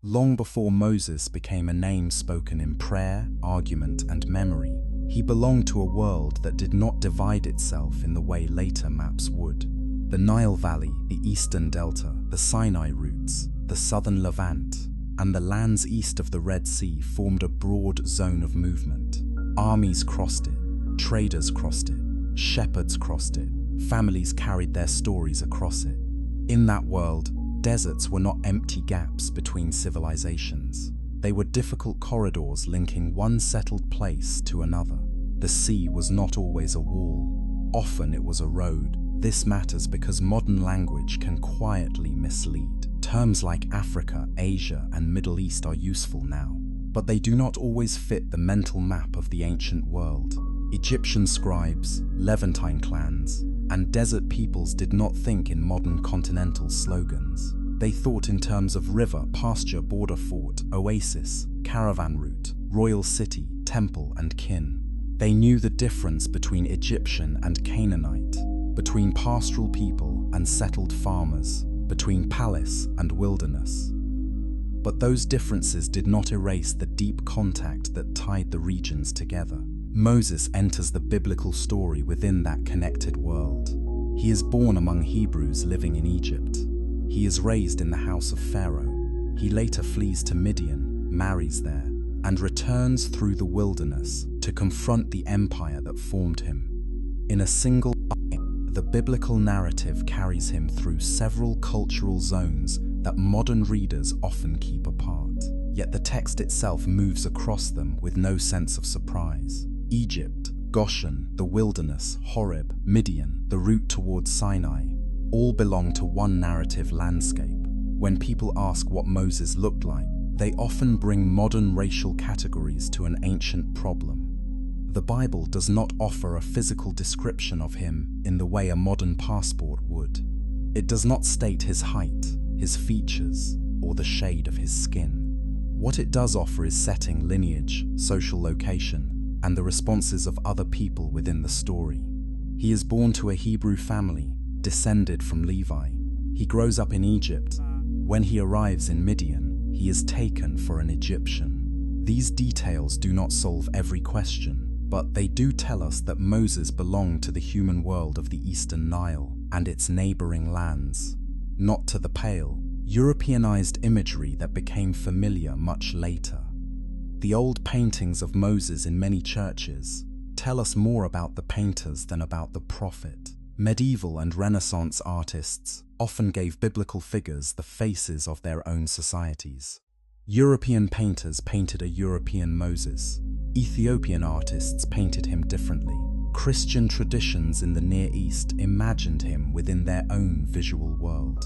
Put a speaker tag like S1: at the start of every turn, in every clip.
S1: Long before Moses became a name spoken in prayer, argument, and memory, he belonged to a world that did not divide itself in the way later maps would. The Nile Valley, the Eastern Delta, the Sinai routes, the southern Levant, and the lands east of the Red Sea formed a broad zone of movement. Armies crossed it, traders crossed it, shepherds crossed it, families carried their stories across it. In that world, deserts were not empty gaps between civilizations. They were difficult corridors linking one settled place to another. The sea was not always a wall. Often it was a road. This matters because modern language can quietly mislead. Terms like Africa, Asia, and Middle East are useful now, but they do not always fit the mental map of the ancient world. Egyptian scribes, Levantine clans, and desert peoples did not think in modern continental slogans. They thought in terms of river, pasture, border fort, oasis, caravan route, royal city, temple, and kin. They knew the difference between Egyptian and Canaanite, between pastoral people and settled farmers, between palace and wilderness. But those differences did not erase the deep contact that tied the regions together. Moses enters the biblical story within that connected world. He is born among Hebrews living in Egypt. He is raised in the house of Pharaoh. He later flees to Midian, marries there, and returns through the wilderness to confront the empire that formed him. In a single line, the biblical narrative carries him through several cultural zones that modern readers often keep apart. Yet the text itself moves across them with no sense of surprise. Egypt, Goshen, the wilderness, Horeb, Midian, the route towards Sinai, all belong to one narrative landscape. When people ask what Moses looked like, they often bring modern racial categories to an ancient problem. The Bible does not offer a physical description of him in the way a modern passport would. It does not state his height, his features, or the shade of his skin. What it does offer is setting, lineage, social location, and the responses of other people within the story. He is born to a Hebrew family, descended from Levi. He grows up in Egypt. When he arrives in Midian, he is taken for an Egyptian. These details do not solve every question, but they do tell us that Moses belonged to the human world of the Eastern Nile and its neighboring lands, not to the pale, Europeanized imagery that became familiar much later. The old paintings of Moses in many churches tell us more about the painters than about the prophet. Medieval and Renaissance artists often gave biblical figures the faces of their own societies. European painters painted a European Moses. Ethiopian artists painted him differently. Christian traditions in the Near East imagined him within their own visual world.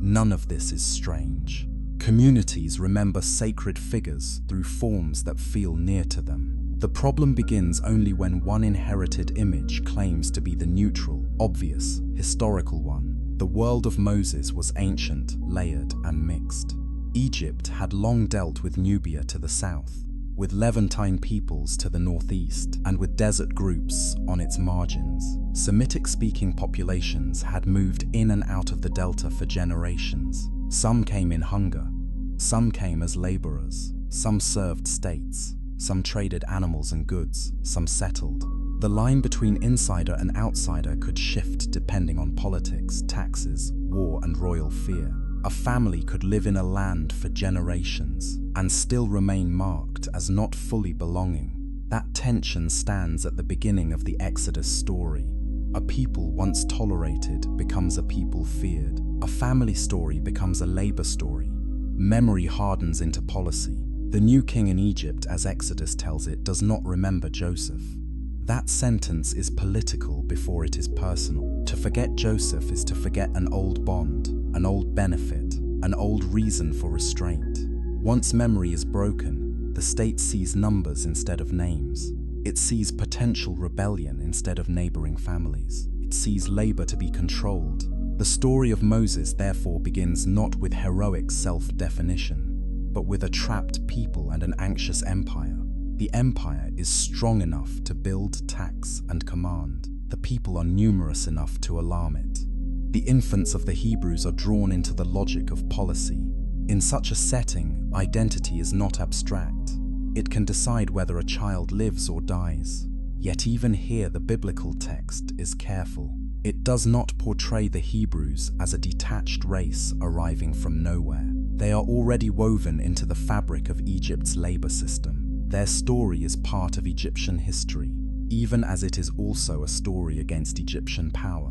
S1: None of this is strange. Communities remember sacred figures through forms that feel near to them. The problem begins only when one inherited image claims to be the neutral, obvious, historical one. The world of Moses was ancient, layered, and mixed. Egypt had long dealt with Nubia to the south, with Levantine peoples to the northeast, and with desert groups on its margins. Semitic-speaking populations had moved in and out of the delta for generations. Some came in hunger, some came as laborers, some served states, some traded animals and goods, some settled. The line between insider and outsider could shift depending on politics, taxes, war, and royal fear. A family could live in a land for generations and still remain marked as not fully belonging. That tension stands at the beginning of the Exodus story. A people once tolerated becomes a people feared. A family story becomes a labor story. Memory hardens into policy. The new king in Egypt, as Exodus tells it, does not remember Joseph. That sentence is political before it is personal. To forget Joseph is to forget an old bond, an old benefit, an old reason for restraint. Once memory is broken, the state sees numbers instead of names. It sees potential rebellion instead of neighboring families. It sees labor to be controlled. The story of Moses therefore begins not with heroic self-definition, but with a trapped people and an anxious empire. The empire is strong enough to build, tax, and command. The people are numerous enough to alarm it. The infants of the Hebrews are drawn into the logic of policy. In such a setting, identity is not abstract. It can decide whether a child lives or dies. Yet even here the biblical text is careful. It does not portray the Hebrews as a detached race arriving from nowhere. They are already woven into the fabric of Egypt's labor system. Their story is part of Egyptian history, even as it is also a story against Egyptian power.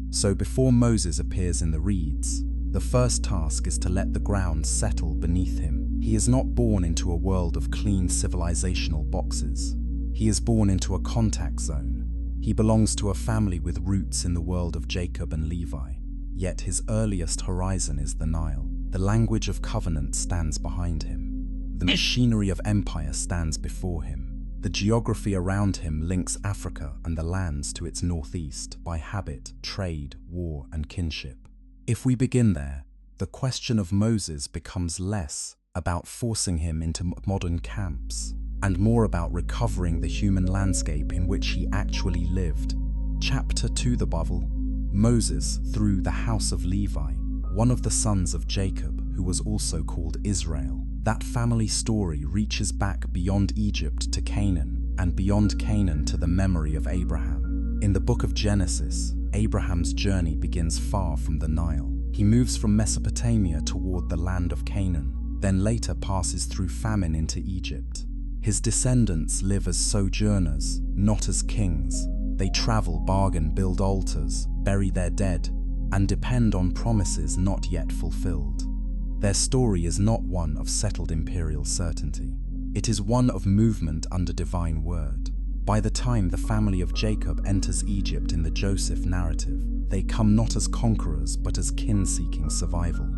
S1: So before Moses appears in the reeds, the first task is to let the ground settle beneath him. He is not born into a world of clean civilizational boxes. He is born into a contact zone. He belongs to a family with roots in the world of Jacob and Levi. Yet his earliest horizon is the Nile. The language of covenant stands behind him. The machinery of empire stands before him. The geography around him links Africa and the lands to its northeast by habit, trade, war, and kinship. If we begin there, the question of Moses becomes less about forcing him into modern camps and more about recovering the human landscape in which he actually lived. Chapter 2: The Bible. Moses, through the house of Levi, one of the sons of Jacob, who was also called Israel. That family story reaches back beyond Egypt to Canaan, and beyond Canaan to the memory of Abraham. In the book of Genesis, Abraham's journey begins far from the Nile. He moves from Mesopotamia toward the land of Canaan, then later passes through famine into Egypt. His descendants live as sojourners, not as kings. They travel, bargain, build altars, bury their dead, and depend on promises not yet fulfilled. Their story is not one of settled imperial certainty. It is one of movement under divine word. By the time the family of Jacob enters Egypt in the Joseph narrative, they come not as conquerors but as kin-seeking survival.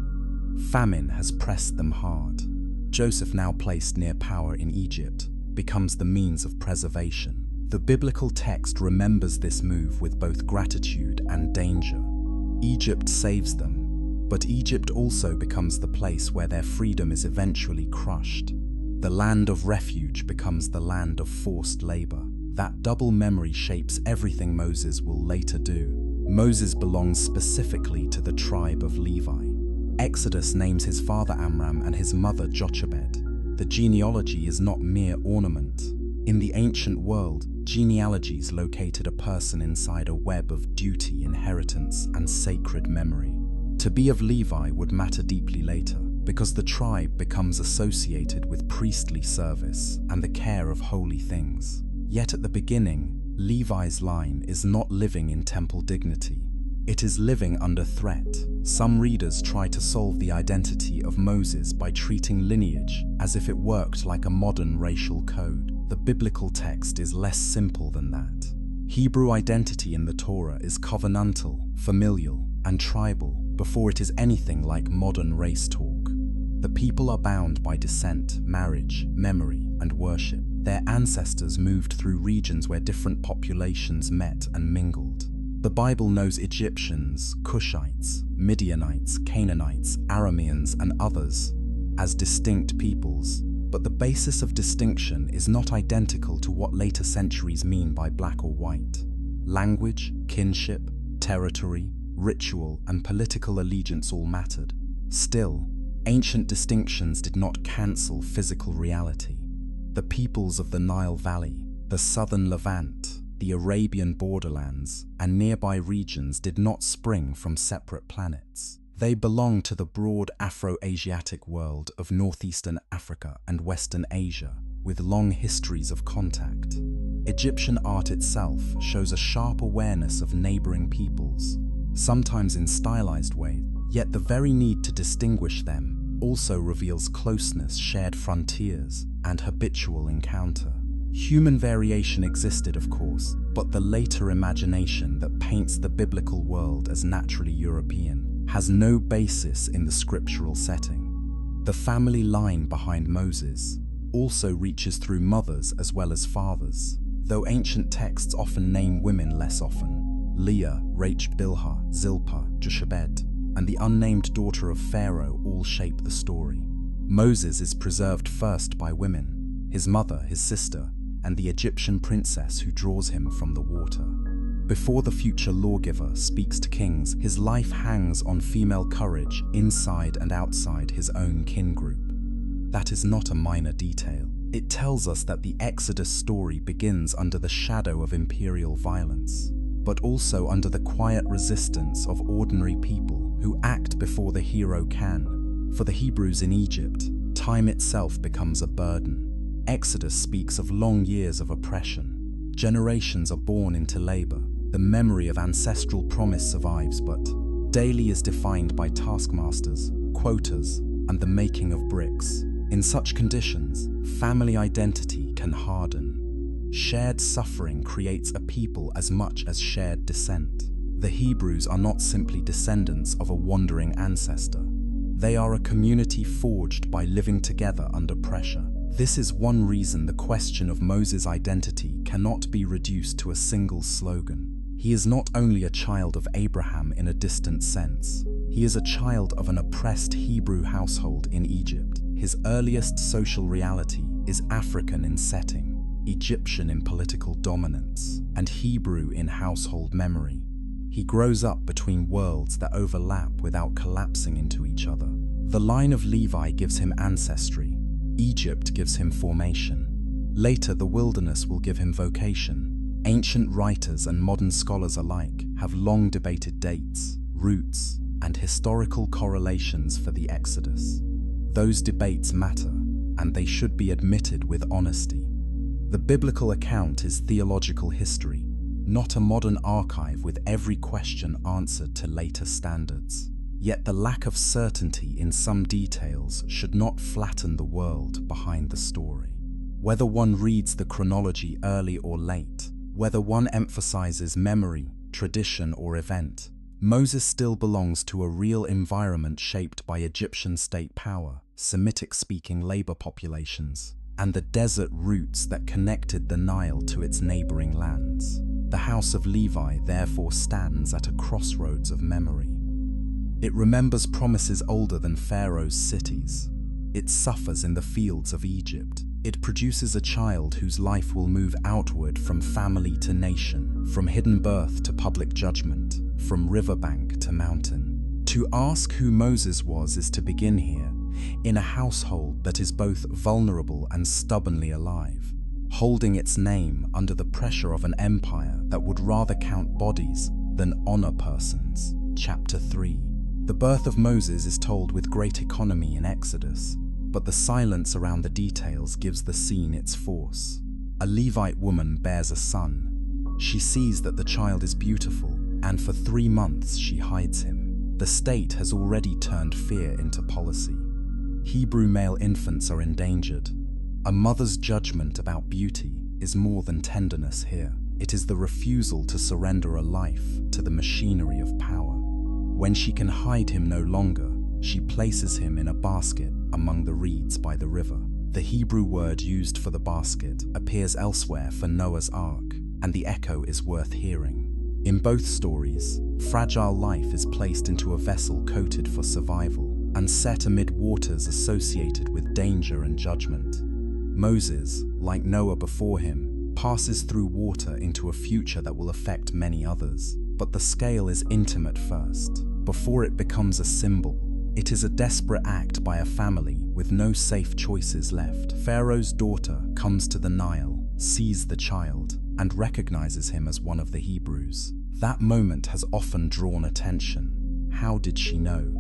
S1: Famine has pressed them hard. Joseph, now placed near power in Egypt, becomes the means of preservation. The biblical text remembers this move with both gratitude and danger. Egypt saves them, but Egypt also becomes the place where their freedom is eventually crushed. The land of refuge becomes the land of forced labor. That double memory shapes everything Moses will later do. Moses belongs specifically to the tribe of Levi. Exodus names his father Amram and his mother Jochebed. The genealogy is not mere ornament. In the ancient world, genealogies located a person inside a web of duty, inheritance, and sacred memory. To be of Levi would matter deeply later, because the tribe becomes associated with priestly service and the care of holy things. Yet at the beginning, Levi's line is not living in temple dignity. It is living under threat. Some readers try to solve the identity of Moses by treating lineage as if it worked like a modern racial code. The biblical text is less simple than that. Hebrew identity in the Torah is covenantal, familial, and tribal before it is anything like modern race talk. The people are bound by descent, marriage, memory, and worship. Their ancestors moved through regions where different populations met and mingled. The Bible knows Egyptians, Cushites, Midianites, Canaanites, Arameans, and others as distinct peoples, but the basis of distinction is not identical to what later centuries mean by black or white. Language, kinship, territory, ritual, and political allegiance all mattered. Still, ancient distinctions did not cancel physical reality. The peoples of the Nile Valley, the southern Levant, the Arabian borderlands, and nearby regions did not spring from separate planets. They belong to the broad Afro-Asiatic world of northeastern Africa and western Asia, with long histories of contact. Egyptian art itself shows a sharp awareness of neighboring peoples, sometimes in stylized ways, yet the very need to distinguish them also reveals closeness, shared frontiers, and habitual encounter. Human variation existed, of course, but the later imagination that paints the biblical world as naturally European has no basis in the scriptural setting. The family line behind Moses also reaches through mothers as well as fathers, though ancient texts often name women less often. Leah, Rachel, Bilhah, Zilpah, Jochebed, and the unnamed daughter of Pharaoh all shape the story. Moses is preserved first by women, his mother, his sister, and the Egyptian princess who draws him from the water. Before the future lawgiver speaks to kings, his life hangs on female courage inside and outside his own kin group. That is not a minor detail. It tells us that the Exodus story begins under the shadow of imperial violence, but also under the quiet resistance of ordinary people who act before the hero can. For the Hebrews in Egypt, time itself becomes a burden. Exodus speaks of long years of oppression. Generations are born into labor. The memory of ancestral promise survives, but daily is defined by taskmasters, quotas, and the making of bricks. In such conditions, family identity can harden. Shared suffering creates a people as much as shared descent. The Hebrews are not simply descendants of a wandering ancestor. They are a community forged by living together under pressure. This is one reason the question of Moses' identity cannot be reduced to a single slogan. He is not only a child of Abraham in a distant sense. He is a child of an oppressed Hebrew household in Egypt. His earliest social reality is African in setting, Egyptian in political dominance, and Hebrew in household memory. He grows up between worlds that overlap without collapsing into each other. The line of Levi gives him ancestry. Egypt gives him formation. Later, the wilderness will give him vocation. Ancient writers and modern scholars alike have long debated dates, roots, and historical correlations for the Exodus. Those debates matter, and they should be admitted with honesty. The biblical account is theological history, not a modern archive with every question answered to later standards. Yet the lack of certainty in some details should not flatten the world behind the story. Whether one reads the chronology early or late, whether one emphasizes memory, tradition, or event, Moses still belongs to a real environment shaped by Egyptian state power, Semitic-speaking labor populations, and the desert routes that connected the Nile to its neighboring lands. The house of Levi therefore stands at a crossroads of memory. It remembers promises older than Pharaoh's cities. It suffers in the fields of Egypt. It produces a child whose life will move outward from family to nation, from hidden birth to public judgment, from riverbank to mountain. To ask who Moses was is to begin here, in a household that is both vulnerable and stubbornly alive, holding its name under the pressure of an empire that would rather count bodies than honor persons. Chapter 3. The birth of Moses is told with great economy in Exodus, but the silence around the details gives the scene its force. A Levite woman bears a son. She sees that the child is beautiful, and for 3 months she hides him. The state has already turned fear into policy. Hebrew male infants are endangered. A mother's judgment about beauty is more than tenderness here. It is the refusal to surrender a life to the machinery of power. When she can hide him no longer, she places him in a basket among the reeds by the river. The Hebrew word used for the basket appears elsewhere for Noah's Ark, and the echo is worth hearing. In both stories, fragile life is placed into a vessel coated for survival and set amid waters associated with danger and judgment. Moses, like Noah before him, passes through water into a future that will affect many others. But the scale is intimate first, before it becomes a symbol. It is a desperate act by a family with no safe choices left. Pharaoh's daughter comes to the Nile, sees the child, and recognizes him as one of the Hebrews. That moment has often drawn attention. How did she know?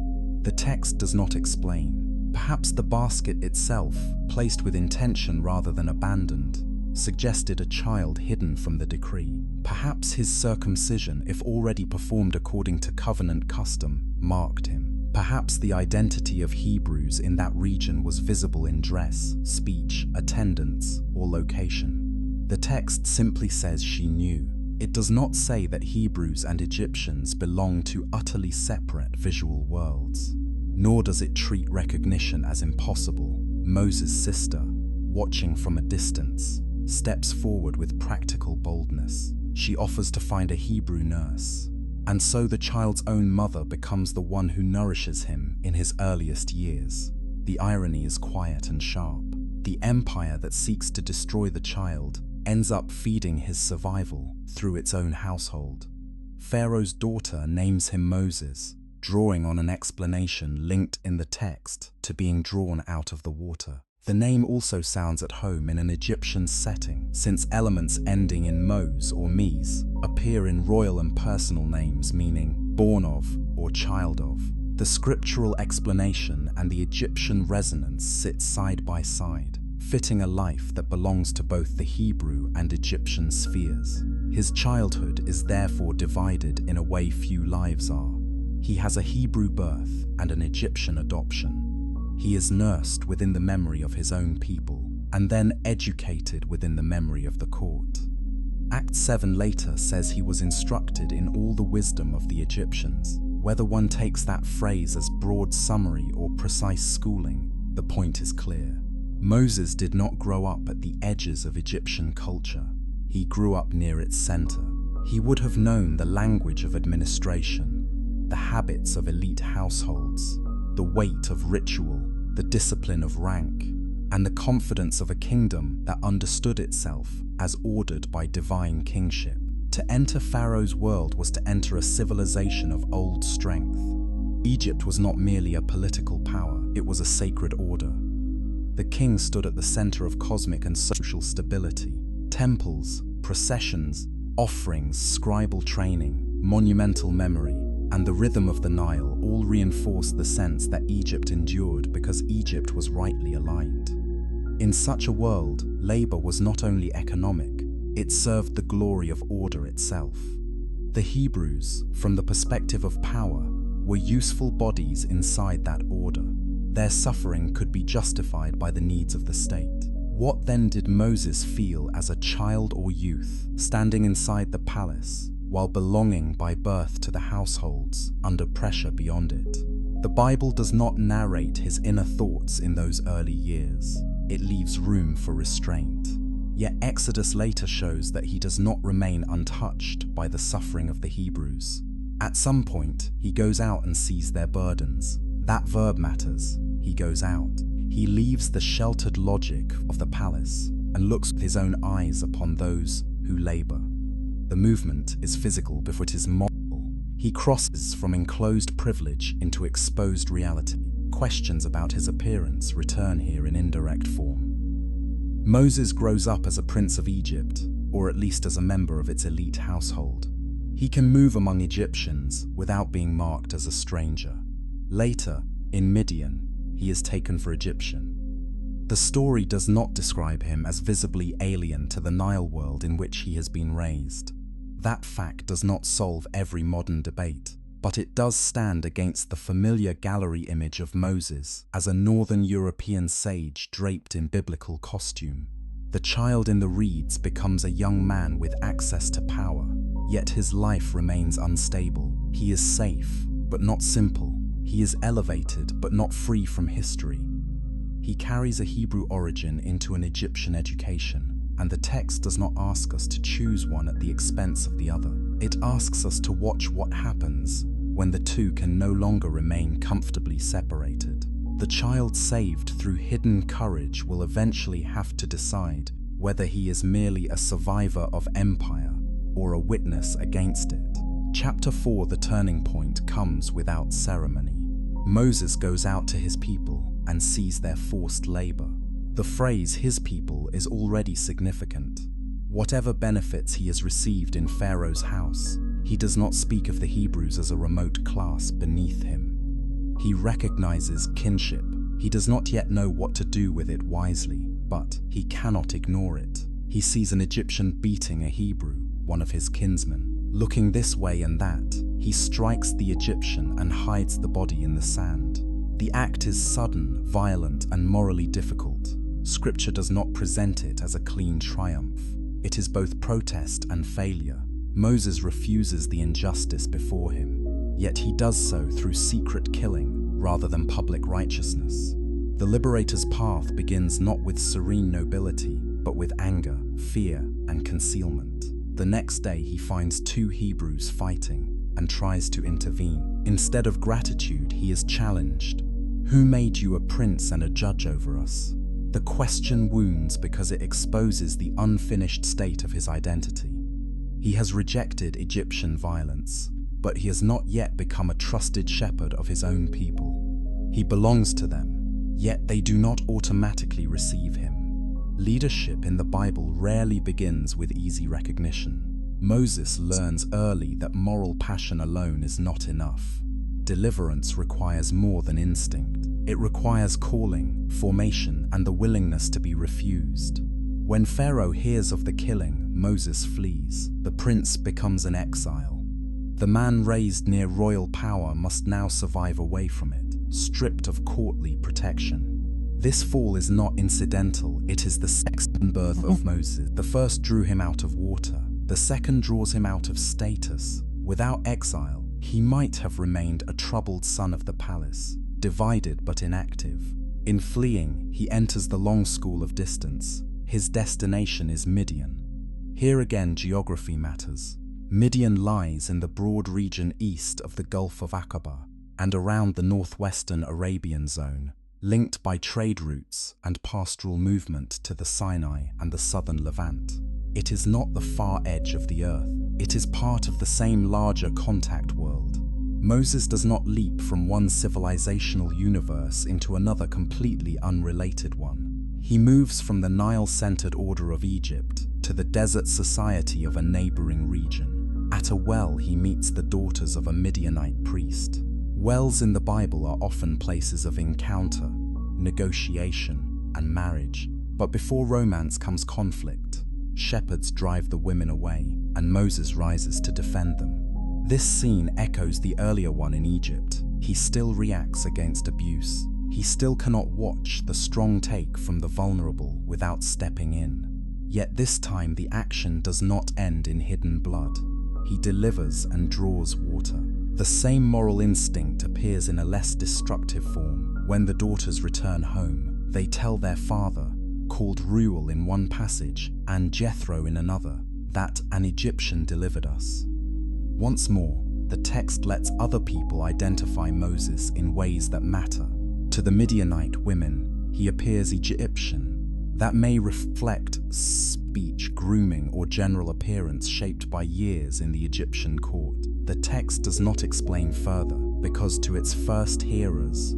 S1: The text does not explain. Perhaps the basket itself, placed with intention rather than abandoned, suggested a child hidden from the decree. Perhaps his circumcision, if already performed according to covenant custom, marked him. Perhaps the identity of Hebrews in that region was visible in dress, speech, attendance, or location. The text simply says she knew. It does not say that Hebrews and Egyptians belong to utterly separate visual worlds. Nor does it treat recognition as impossible. Moses' sister, watching from a distance, steps forward with practical boldness. She offers to find a Hebrew nurse. And so the child's own mother becomes the one who nourishes him in his earliest years. The irony is quiet and sharp. The empire that seeks to destroy the child ends up feeding his survival through its own household. Pharaoh's daughter names him Moses, drawing on an explanation linked in the text to being drawn out of the water. The name also sounds at home in an Egyptian setting, since elements ending in Mos or Mes appear in royal and personal names meaning born of or child of. The scriptural explanation and the Egyptian resonance sit side by side, fitting a life that belongs to both the Hebrew and Egyptian spheres. His childhood is therefore divided in a way few lives are. He has a Hebrew birth and an Egyptian adoption. He is nursed within the memory of his own people, and then educated within the memory of the court. Act 7 later says he was instructed in all the wisdom of the Egyptians. Whether one takes that phrase as broad summary or precise schooling, the point is clear. Moses did not grow up at the edges of Egyptian culture. He grew up near its center. He would have known the language of administration, the habits of elite households, the weight of ritual, the discipline of rank, and the confidence of a kingdom that understood itself as ordered by divine kingship. To enter Pharaoh's world was to enter a civilization of old strength. Egypt was not merely a political power, it was a sacred order. The king stood at the center of cosmic and social stability. Temples, processions, offerings, scribal training, monumental memory, and the rhythm of the Nile all reinforced the sense that Egypt endured because Egypt was rightly aligned. In such a world, labor was not only economic, it served the glory of order itself. The Hebrews, from the perspective of power, were useful bodies inside that order. Their suffering could be justified by the needs of the state. What then did Moses feel as a child or youth, standing inside the palace, while belonging by birth to the households, under pressure beyond it? The Bible does not narrate his inner thoughts in those early years. It leaves room for restraint. Yet Exodus later shows that he does not remain untouched by the suffering of the Hebrews. At some point, he goes out and sees their burdens. That verb matters. He goes out. He leaves the sheltered logic of the palace and looks with his own eyes upon those who labor. The movement is physical before it is moral. He crosses from enclosed privilege into exposed reality. Questions about his appearance return here in indirect form. Moses grows up as a prince of Egypt, or at least as a member of its elite household. He can move among Egyptians without being marked as a stranger. Later, in Midian, he is taken for Egyptian. The story does not describe him as visibly alien to the Nile world in which he has been raised. That fact does not solve every modern debate, but it does stand against the familiar gallery image of Moses as a Northern European sage draped in biblical costume. The child in the reeds becomes a young man with access to power, yet his life remains unstable. He is safe, but not simple. He is elevated, but not free from history. He carries a Hebrew origin into an Egyptian education, and the text does not ask us to choose one at the expense of the other. It asks us to watch what happens when the two can no longer remain comfortably separated. The child saved through hidden courage will eventually have to decide whether he is merely a survivor of empire or a witness against it. Chapter 4, the turning point, comes without ceremony. Moses goes out to his people and sees their forced labor. The phrase "his people" is already significant. Whatever benefits he has received in Pharaoh's house, he does not speak of the Hebrews as a remote class beneath him. He recognizes kinship. He does not yet know what to do with it wisely, but he cannot ignore it. He sees an Egyptian beating a Hebrew, one of his kinsmen. Looking this way and that, he strikes the Egyptian and hides the body in the sand. The act is sudden, violent, and morally difficult. Scripture does not present it as a clean triumph. It is both protest and failure. Moses refuses the injustice before him, yet he does so through secret killing rather than public righteousness. The liberator's path begins not with serene nobility, but with anger, fear, and concealment. The next day he finds two Hebrews fighting and tries to intervene. Instead of gratitude, he is challenged. "Who made you a prince and a judge over us?" The question wounds because it exposes the unfinished state of his identity. He has rejected Egyptian violence, but he has not yet become a trusted shepherd of his own people. He belongs to them, yet they do not automatically receive him. Leadership in the Bible rarely begins with easy recognition. Moses learns early that moral passion alone is not enough. Deliverance requires more than instinct. It requires calling, formation, and the willingness to be refused. When Pharaoh hears of the killing, Moses flees. The prince becomes an exile. The man raised near royal power must now survive away from it, stripped of courtly protection. This fall is not incidental, it is the second birth of Moses. The first drew him out of water, the second draws him out of status. Without exile, he might have remained a troubled son of the palace, divided but inactive. In fleeing, he enters the long school of distance. His destination is Midian. Here again geography matters. Midian lies in the broad region east of the Gulf of Aqaba and around the northwestern Arabian zone, linked by trade routes and pastoral movement to the Sinai and the southern Levant. It is not the far edge of the earth, it is part of the same larger contact world. Moses does not leap from one civilizational universe into another completely unrelated one. He moves from the Nile-centered order of Egypt to the desert society of a neighboring region. At a well, he meets the daughters of a Midianite priest. Wells in the Bible are often places of encounter, negotiation, and marriage. But before romance comes conflict. Shepherds drive the women away, and Moses rises to defend them. This scene echoes the earlier one in Egypt. He still reacts against abuse. He still cannot watch the strong take from the vulnerable without stepping in. Yet this time the action does not end in hidden blood. He delivers and draws water. The same moral instinct appears in a less destructive form. When the daughters return home, they tell their father, called Reuel in one passage and Jethro in another, that an Egyptian delivered us. Once more, the text lets other people identify Moses in ways that matter. To the Midianite women, he appears Egyptian. That may reflect speech, grooming, or general appearance shaped by years in the Egyptian court. The text does not explain further, because to its first hearers,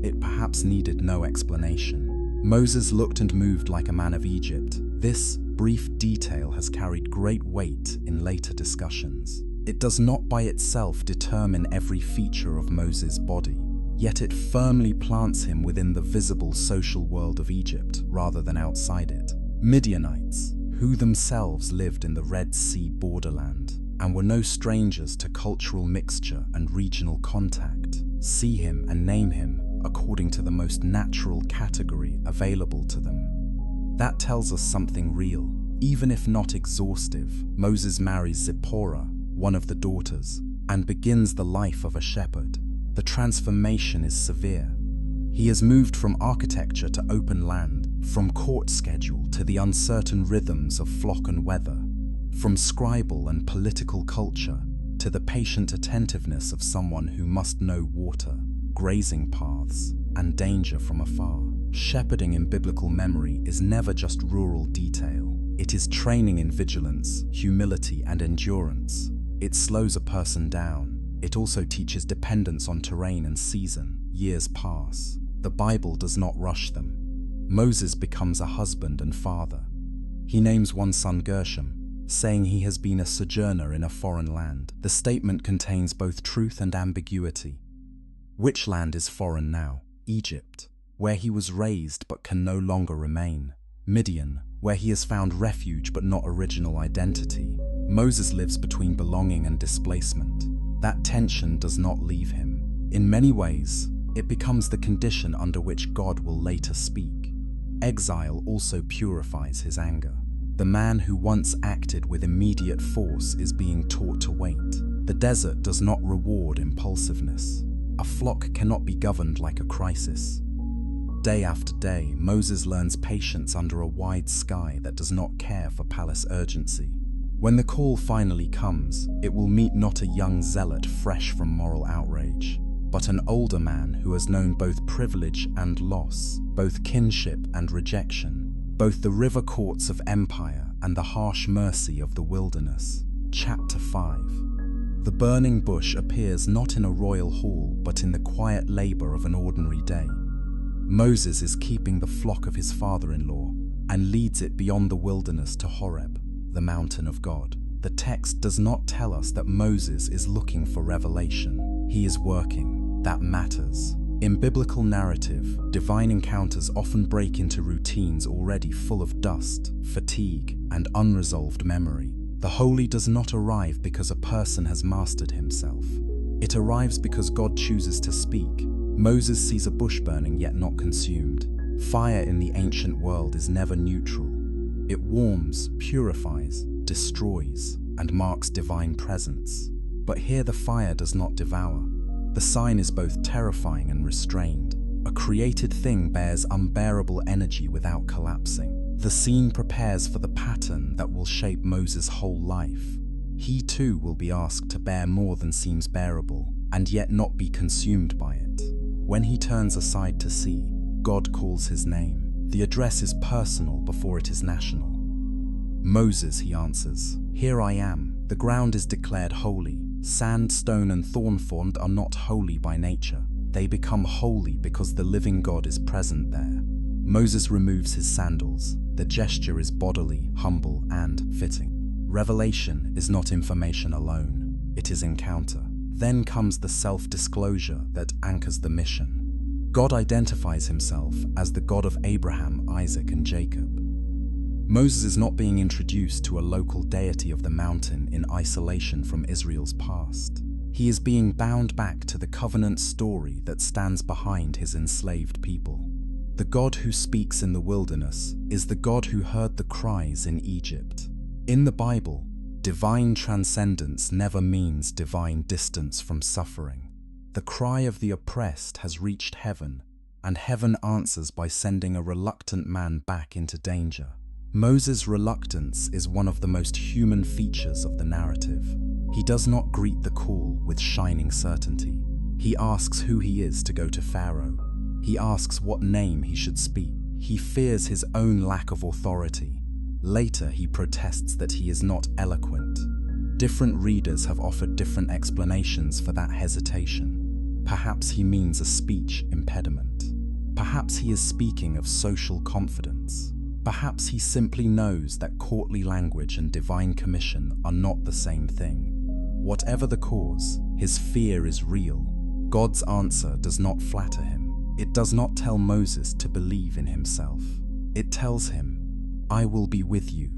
S1: it perhaps needed no explanation. Moses looked and moved like a man of Egypt. This brief detail has carried great weight in later discussions. It does not by itself determine every feature of Moses' body, yet it firmly plants him within the visible social world of Egypt rather than outside it. Midianites, who themselves lived in the Red Sea borderland and were no strangers to cultural mixture and regional contact, see him and name him according to the most natural category available to them. That tells us something real. Even if not exhaustive, Moses marries Zipporah, one of the daughters, and begins the life of a shepherd. The transformation is severe. He has moved from architecture to open land, from court schedule to the uncertain rhythms of flock and weather, from scribal and political culture to the patient attentiveness of someone who must know water, grazing paths, and danger from afar. Shepherding in biblical memory is never just rural detail. It is training in vigilance, humility, and endurance. It slows a person down. It also teaches dependence on terrain and season. Years pass. The Bible does not rush them. Moses becomes a husband and father. He names one son Gershom, saying he has been a sojourner in a foreign land. The statement contains both truth and ambiguity. Which land is foreign now? Egypt, where he was raised but can no longer remain. Midian, where he has found refuge but not original identity. Moses lives between belonging and displacement. That tension does not leave him. In many ways, it becomes the condition under which God will later speak. Exile also purifies his anger. The man who once acted with immediate force is being taught to wait. The desert does not reward impulsiveness. A flock cannot be governed like a crisis. Day after day, Moses learns patience under a wide sky that does not care for palace urgency. When the call finally comes, it will meet not a young zealot fresh from moral outrage, but an older man who has known both privilege and loss, both kinship and rejection, both the river courts of empire and the harsh mercy of the wilderness. Chapter 5. The burning bush appears not in a royal hall, but in the quiet labor of an ordinary day. Moses is keeping the flock of his father-in-law and leads it beyond the wilderness to Horeb, the mountain of God. The text does not tell us that Moses is looking for revelation. He is working. That matters. In biblical narrative, divine encounters often break into routines already full of dust, fatigue, and unresolved memory. The holy does not arrive because a person has mastered himself. It arrives because God chooses to speak. Moses sees a bush burning yet not consumed. Fire in the ancient world is never neutral. It warms, purifies, destroys, and marks divine presence. But here the fire does not devour. The sign is both terrifying and restrained. A created thing bears unbearable energy without collapsing. The scene prepares for the pattern that will shape Moses' whole life. He too will be asked to bear more than seems bearable, and yet not be consumed by it. When he turns aside to see, God calls his name. The address is personal before it is national. Moses, he answers, "Here I am." The ground is declared holy. Sand, stone, and thorn frond are not holy by nature. They become holy because the living God is present there. Moses removes his sandals. The gesture is bodily, humble, and fitting. Revelation is not information alone. It is encounter. Then comes the self-disclosure that anchors the mission. God identifies himself as the God of Abraham, Isaac, and Jacob. Moses is not being introduced to a local deity of the mountain in isolation from Israel's past. He is being bound back to the covenant story that stands behind his enslaved people. The God who speaks in the wilderness is the God who heard the cries in Egypt. In the Bible, divine transcendence never means divine distance from suffering. The cry of the oppressed has reached heaven, and heaven answers by sending a reluctant man back into danger. Moses' reluctance is one of the most human features of the narrative. He does not greet the call with shining certainty. He asks who he is to go to Pharaoh. He asks what name he should speak. He fears his own lack of authority. Later, he protests that he is not eloquent. Different readers have offered different explanations for that hesitation. Perhaps he means a speech impediment. Perhaps he is speaking of social confidence. Perhaps he simply knows that courtly language and divine commission are not the same thing. Whatever the cause, his fear is real. God's answer does not flatter him. It does not tell Moses to believe in himself. It tells him, "I will be with you."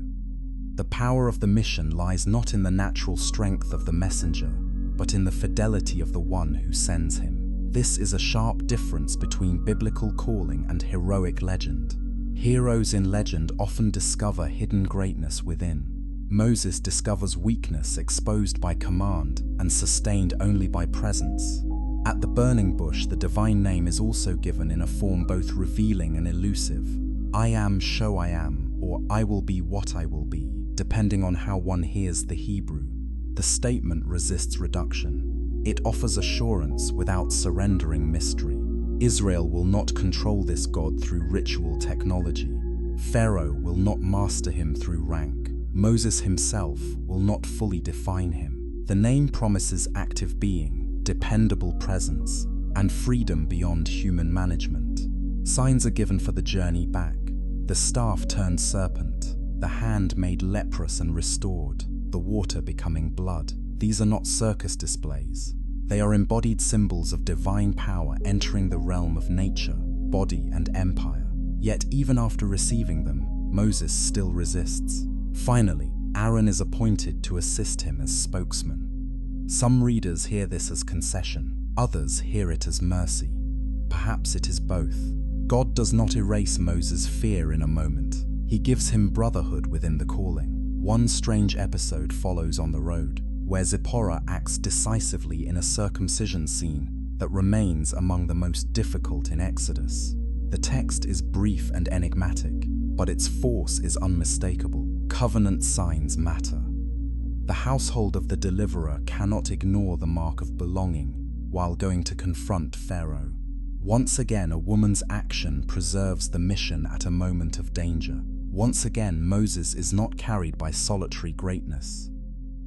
S1: The power of the mission lies not in the natural strength of the messenger, but in the fidelity of the one who sends him. This is a sharp difference between biblical calling and heroic legend. Heroes in legend often discover hidden greatness within. Moses discovers weakness exposed by command and sustained only by presence. At the burning bush, the divine name is also given in a form both revealing and elusive. I am, show I am, or I will be what I will be, depending on how one hears the Hebrew. The statement resists reduction. It offers assurance without surrendering mystery. Israel will not control this God through ritual technology. Pharaoh will not master him through rank. Moses himself will not fully define him. The name promises active being, dependable presence, and freedom beyond human management. Signs are given for the journey back. The staff turned serpent, the hand made leprous and restored, the water becoming blood. These are not circus displays. They are embodied symbols of divine power entering the realm of nature, body, and empire. Yet even after receiving them, Moses still resists. Finally, Aaron is appointed to assist him as spokesman. Some readers hear this as concession, others hear it as mercy. Perhaps it is both. God does not erase Moses' fear in a moment. He gives him brotherhood within the calling. One strange episode follows on the road, where Zipporah acts decisively in a circumcision scene that remains among the most difficult in Exodus. The text is brief and enigmatic, but its force is unmistakable. Covenant signs matter. The household of the deliverer cannot ignore the mark of belonging. while going to confront Pharaoh. Once again, a woman's action preserves the mission at a moment of danger. Once again, Moses is not carried by solitary greatness.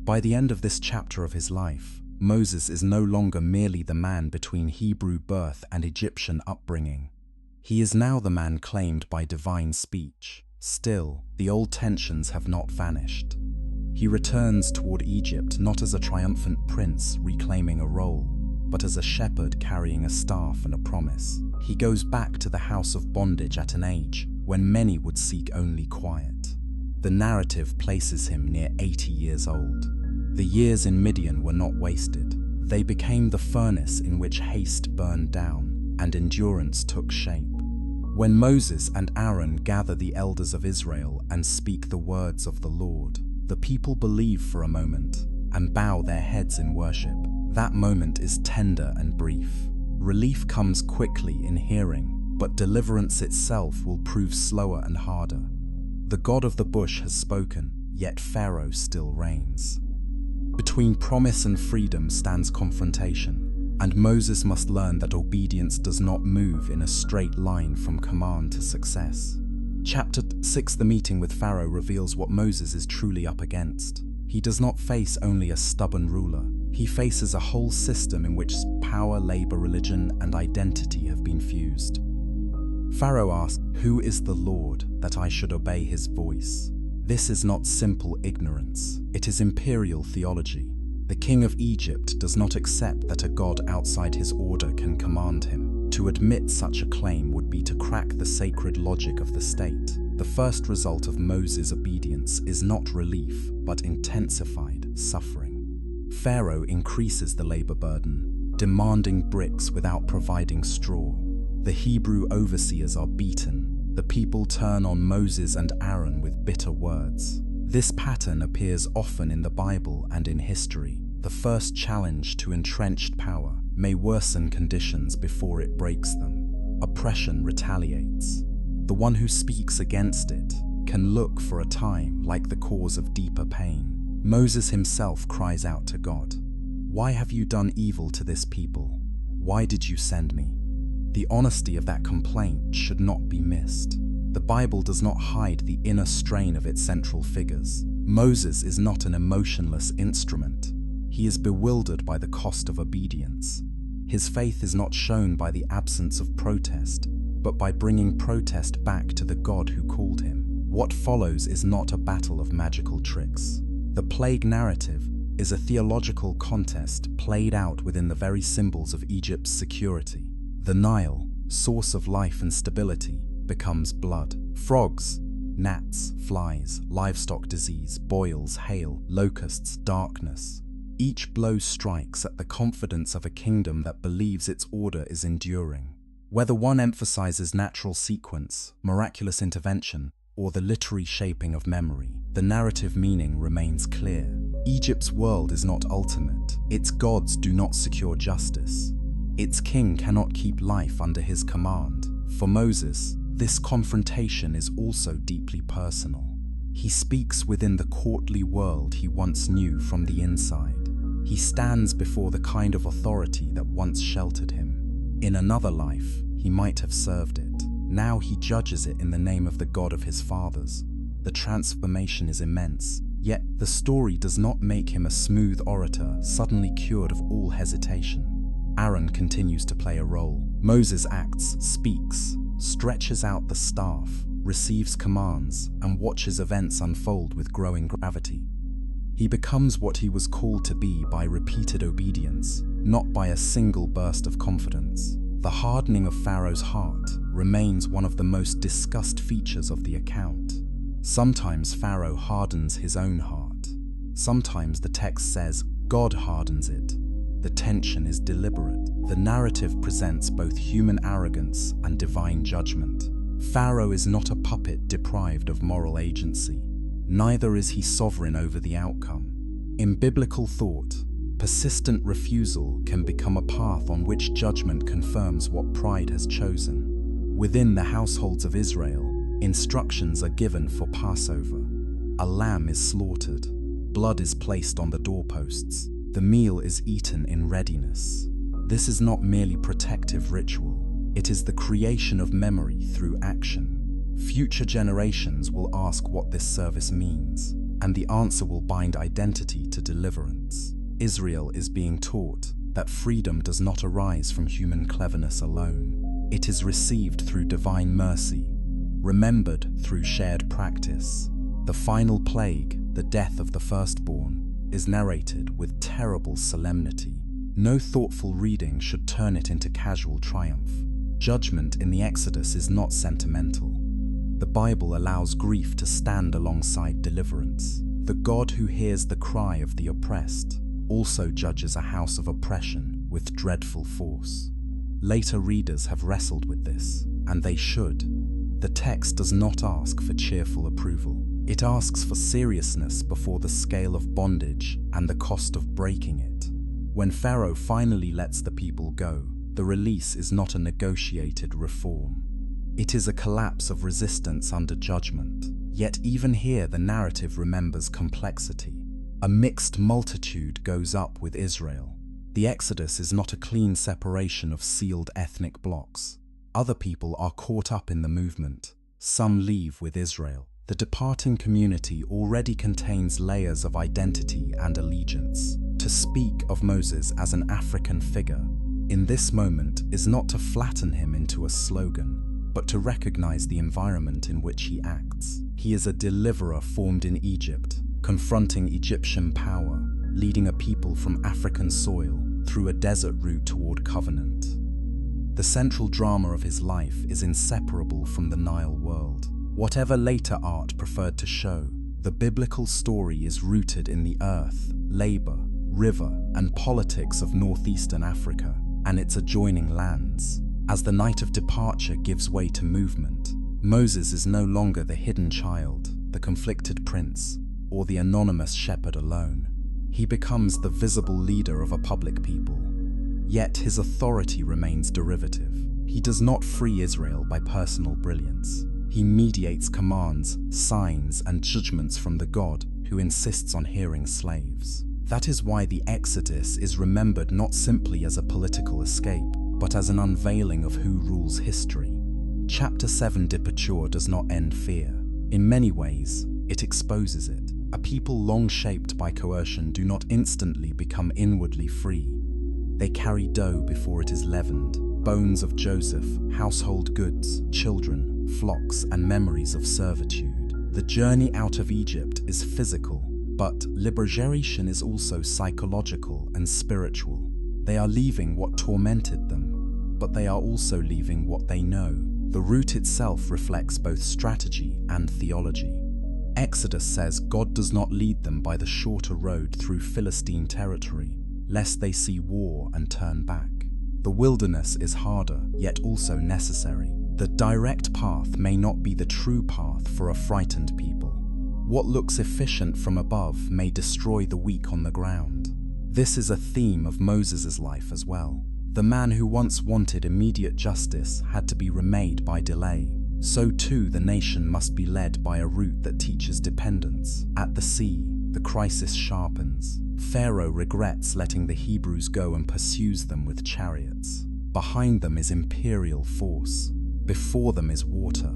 S1: By the end of this chapter of his life, Moses is no longer merely the man between Hebrew birth and Egyptian upbringing. He is now the man claimed by divine speech. Still, the old tensions have not vanished. He returns toward Egypt not as a triumphant prince reclaiming a role, but as a shepherd carrying a staff and a promise. He goes back to the house of bondage at an age when many would seek only quiet. The narrative places him near 80 years old. The years in Midian were not wasted. They became the furnace in which haste burned down and endurance took shape. When Moses and Aaron gather the elders of Israel and speak the words of the Lord, the people believe for a moment and bow their heads in worship. That moment is tender and brief. Relief comes quickly in hearing, but deliverance itself will prove slower and harder. The God of the bush has spoken, yet Pharaoh still reigns. Between promise and freedom stands confrontation, and Moses must learn that obedience does not move in a straight line from command to success. Chapter 6, The Meeting with Pharaoh, reveals what Moses is truly up against. He does not face only a stubborn ruler. He faces a whole system in which power, labor, religion, and identity have been fused. Pharaoh asks, "Who is the Lord that I should obey his voice?" This is not simple ignorance. It is imperial theology. The king of Egypt does not accept that a god outside his order can command him. To admit such a claim would be to crack the sacred logic of the state. The first result of Moses' obedience is not relief, but intensified suffering. Pharaoh increases the labor burden, demanding bricks without providing straw. The Hebrew overseers are beaten. The people turn on Moses and Aaron with bitter words. This pattern appears often in the Bible and in history. The first challenge to entrenched power may worsen conditions before it breaks them. Oppression retaliates. The one who speaks against it can look for a time like the cause of deeper pain. Moses himself cries out to God, "Why have you done evil to this people? Why did you send me?" The honesty of that complaint should not be missed. The Bible does not hide the inner strain of its central figures. Moses is not an emotionless instrument. He is bewildered by the cost of obedience. His faith is not shown by the absence of protest, but by bringing protest back to the God who called him. What follows is not a battle of magical tricks. The plague narrative is a theological contest played out within the very symbols of Egypt's security. The Nile, source of life and stability, becomes blood. Frogs, gnats, flies, livestock disease, boils, hail, locusts, darkness. Each blow strikes at the confidence of a kingdom that believes its order is enduring. Whether one emphasizes natural sequence, miraculous intervention, or the literary shaping of memory, the narrative meaning remains clear. Egypt's world is not ultimate. Its gods do not secure justice. Its king cannot keep life under his command. For Moses, this confrontation is also deeply personal. He speaks within the courtly world he once knew from the inside. He stands before the kind of authority that once sheltered him. In another life, he might have served it. Now he judges it in the name of the God of his fathers. The transformation is immense, yet the story does not make him a smooth orator suddenly cured of all hesitation. Aaron continues to play a role. Moses acts, speaks, stretches out the staff, receives commands, and watches events unfold with growing gravity. He becomes what he was called to be by repeated obedience, not by a single burst of confidence. The hardening of Pharaoh's heart remains one of the most discussed features of the account. Sometimes Pharaoh hardens his own heart. Sometimes the text says God hardens it. The tension is deliberate. The narrative presents both human arrogance and divine judgment. Pharaoh is not a puppet deprived of moral agency. Neither is he sovereign over the outcome. In biblical thought, persistent refusal can become a path on which judgment confirms what pride has chosen. Within the households of Israel, instructions are given for Passover. A lamb is slaughtered. Blood is placed on the doorposts. The meal is eaten in readiness. This is not merely protective ritual, it is the creation of memory through action. Future generations will ask what this service means, and the answer will bind identity to deliverance. Israel is being taught that freedom does not arise from human cleverness alone. It is received through divine mercy, remembered through shared practice. The final plague, the death of the firstborn, is narrated with terrible solemnity. No thoughtful reading should turn it into casual triumph. Judgment in the Exodus is not sentimental. The Bible allows grief to stand alongside deliverance. The God who hears the cry of the oppressed also judges a house of oppression with dreadful force. Later readers have wrestled with this, and they should. The text does not ask for cheerful approval. It asks for seriousness before the scale of bondage and the cost of breaking it. When Pharaoh finally lets the people go, the release is not a negotiated reform. It is a collapse of resistance under judgment. Yet even here the narrative remembers complexity. A mixed multitude goes up with Israel. The Exodus is not a clean separation of sealed ethnic blocks. Other people are caught up in the movement. Some leave with Israel. The departing community already contains layers of identity and allegiance. To speak of Moses as an African figure in this moment is not to flatten him into a slogan, but to recognize the environment in which he acts. He is a deliverer formed in Egypt, confronting Egyptian power, leading a people from African soil through a desert route toward covenant. The central drama of his life is inseparable from the Nile world. Whatever later art preferred to show, the biblical story is rooted in the earth, labor, river, and politics of northeastern Africa and its adjoining lands. As the night of departure gives way to movement, Moses is no longer the hidden child, the conflicted prince, or the anonymous shepherd alone. He becomes the visible leader of a public people. Yet his authority remains derivative. He does not free Israel by personal brilliance. He mediates commands, signs, and judgments from the God who insists on hearing slaves. That is why the Exodus is remembered not simply as a political escape, but as an unveiling of who rules history. Chapter 7 Departure does not end fear. In many ways, it exposes it. A people long shaped by coercion do not instantly become inwardly free. They carry dough before it is leavened, bones of Joseph, household goods, children, flocks, and memories of servitude. The journey out of Egypt is physical, but liberation is also psychological and spiritual. They are leaving what tormented them, but they are also leaving what they know. The route itself reflects both strategy and theology. Exodus says God does not lead them by the shorter road through Philistine territory, lest they see war and turn back. The wilderness is harder, yet also necessary. The direct path may not be the true path for a frightened people. What looks efficient from above may destroy the weak on the ground. This is a theme of Moses' life as well. The man who once wanted immediate justice had to be remade by delay. So too the nation must be led by a route that teaches dependence. At the sea, the crisis sharpens. Pharaoh regrets letting the Hebrews go and pursues them with chariots. Behind them is imperial force. Before them is water.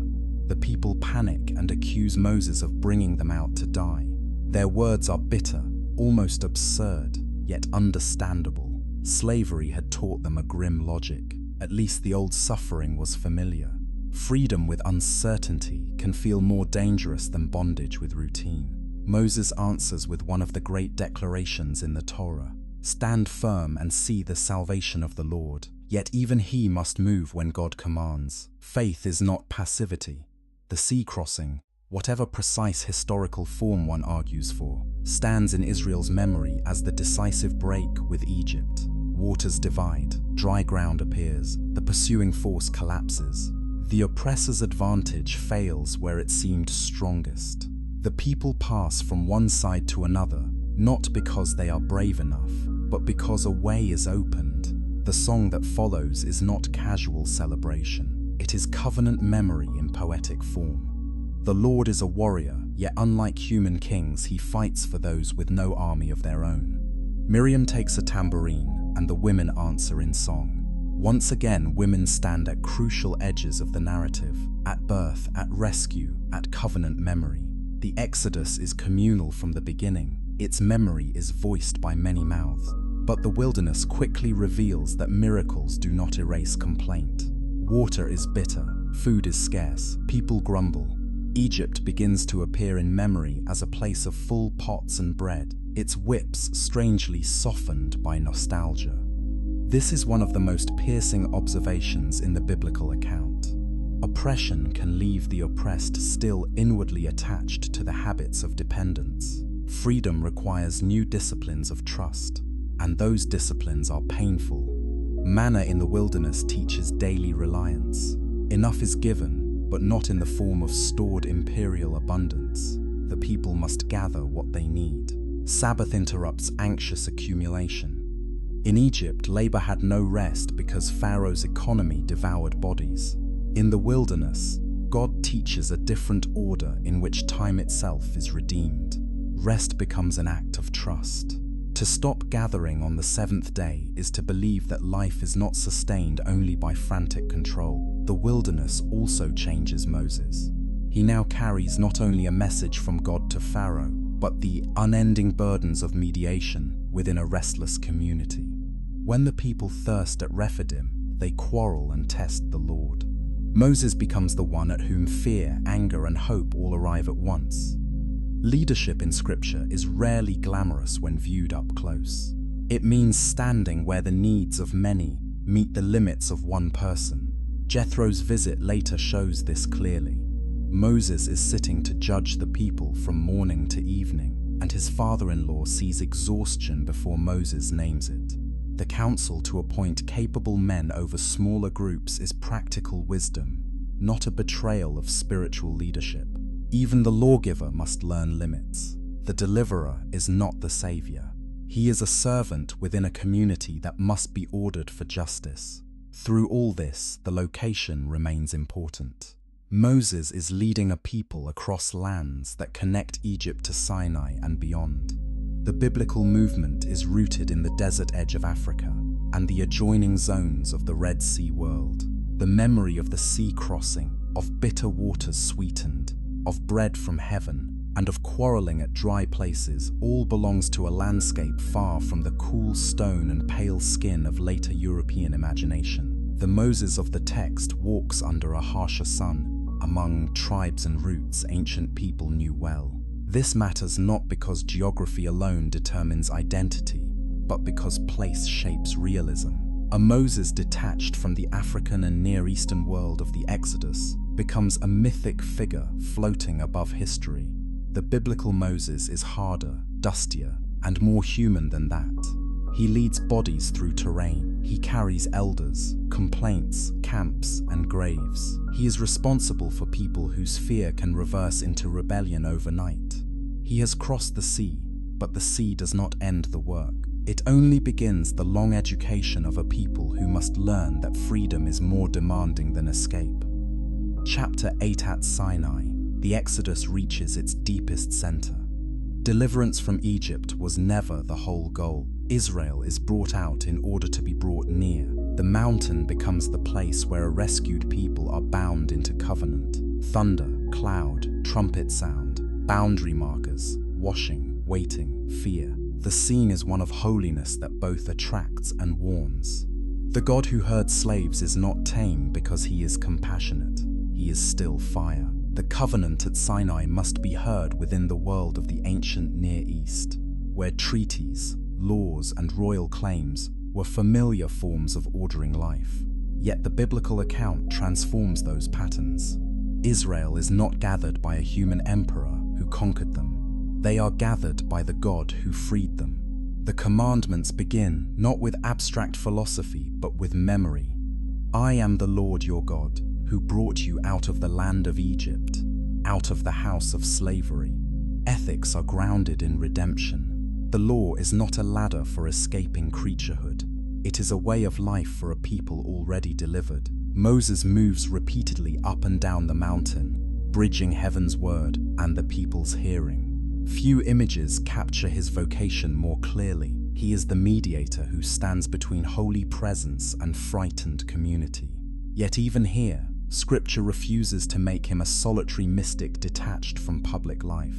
S1: The people panic and accuse Moses of bringing them out to die. Their words are bitter, almost absurd, yet understandable. Slavery had taught them a grim logic. At least the old suffering was familiar. Freedom with uncertainty can feel more dangerous than bondage with routine. Moses answers with one of the great declarations in the Torah. Stand firm and see the salvation of the Lord. Yet even he must move when God commands. Faith is not passivity. The sea crossing, whatever precise historical form one argues for, stands in Israel's memory as the decisive break with Egypt. Waters divide, dry ground appears, the pursuing force collapses. The oppressor's advantage fails where it seemed strongest. The people pass from one side to another, not because they are brave enough, but because a way is opened. The song that follows is not casual celebration. It is covenant memory in poetic form. The Lord is a warrior, yet unlike human kings, he fights for those with no army of their own. Miriam takes a tambourine, and the women answer in song. Once again, women stand at crucial edges of the narrative, at birth, at rescue, at covenant memory. The Exodus is communal from the beginning. Its memory is voiced by many mouths. But the wilderness quickly reveals that miracles do not erase complaint. Water is bitter, food is scarce, people grumble. Egypt begins to appear in memory as a place of full pots and bread, its whips strangely softened by nostalgia. This is one of the most piercing observations in the biblical account. Oppression can leave the oppressed still inwardly attached to the habits of dependence. Freedom requires new disciplines of trust, and those disciplines are painful. Manna in the wilderness teaches daily reliance. Enough is given, but not in the form of stored imperial abundance. The people must gather what they need. Sabbath interrupts anxious accumulation. In Egypt, labor had no rest because Pharaoh's economy devoured bodies. In the wilderness, God teaches a different order in which time itself is redeemed. Rest becomes an act of trust. To stop gathering on the seventh day is to believe that life is not sustained only by frantic control. The wilderness also changes Moses. He now carries not only a message from God to Pharaoh, but the unending burdens of mediation within a restless community. When the people thirst at Rephidim, they quarrel and test the Lord. Moses becomes the one at whom fear, anger, and hope all arrive at once. Leadership in Scripture is rarely glamorous when viewed up close. It means standing where the needs of many meet the limits of one person. Jethro's visit later shows this clearly. Moses is sitting to judge the people from morning to evening, and his father-in-law sees exhaustion before Moses names it. The counsel to appoint capable men over smaller groups is practical wisdom, not a betrayal of spiritual leadership. Even the lawgiver must learn limits. The deliverer is not the savior. He is a servant within a community that must be ordered for justice. Through all this, the location remains important. Moses is leading a people across lands that connect Egypt to Sinai and beyond. The biblical movement is rooted in the desert edge of Africa and the adjoining zones of the Red Sea world. The memory of the sea crossing, of bitter waters sweetened, of bread from heaven, and of quarreling at dry places all belongs to a landscape far from the cool stone and pale skin of later European imagination. The Moses of the text walks under a harsher sun, among tribes and roots ancient people knew well. This matters not because geography alone determines identity, but because place shapes realism. A Moses detached from the African and Near Eastern world of the Exodus becomes a mythic figure floating above history. The biblical Moses is harder, dustier, and more human than that. He leads bodies through terrain. He carries elders, complaints, camps, and graves. He is responsible for people whose fear can reverse into rebellion overnight. He has crossed the sea, but the sea does not end the work. It only begins the long education of a people who must learn that freedom is more demanding than escape. Chapter 8 at Sinai, the Exodus reaches its deepest center. Deliverance from Egypt was never the whole goal. Israel is brought out in order to be brought near. The mountain becomes the place where a rescued people are bound into covenant. Thunder, cloud, trumpet sound, boundary markers, washing, waiting, fear. The scene is one of holiness that both attracts and warns. The God who herd slaves is not tame because he is compassionate. He is still fire. The covenant at Sinai must be heard within the world of the ancient Near East, where treaties, laws, and royal claims were familiar forms of ordering life. Yet the biblical account transforms those patterns. Israel is not gathered by a human emperor who conquered them. They are gathered by the God who freed them. The commandments begin not with abstract philosophy, but with memory. I am the Lord your God, who brought you out of the land of Egypt, out of the house of slavery. Ethics are grounded in redemption. The law is not a ladder for escaping creaturehood. It is a way of life for a people already delivered. Moses moves repeatedly up and down the mountain, bridging heaven's word and the people's hearing. Few images capture his vocation more clearly. He is the mediator who stands between holy presence and frightened community. Yet even here, Scripture refuses to make him a solitary mystic detached from public life.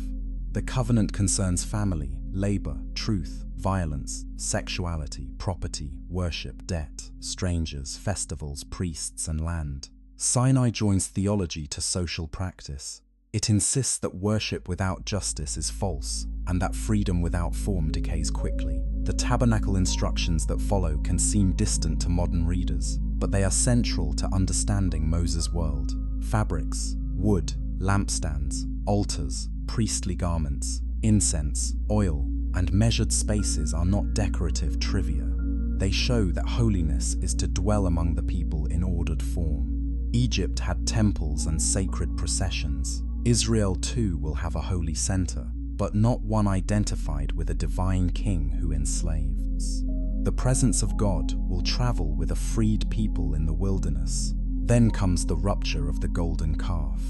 S1: The covenant concerns family, labor, truth, violence, sexuality, property, worship, debt, strangers, festivals, priests, and land. Sinai joins theology to social practice. It insists that worship without justice is false, and that freedom without form decays quickly. The tabernacle instructions that follow can seem distant to modern readers, but they are central to understanding Moses' world. Fabrics, wood, lampstands, altars, priestly garments, incense, oil, and measured spaces are not decorative trivia. They show that holiness is to dwell among the people in ordered form. Egypt had temples and sacred processions. Israel too will have a holy center, but not one identified with a divine king who enslaves. The presence of God will travel with a freed people in the wilderness. Then comes the rupture of the golden calf.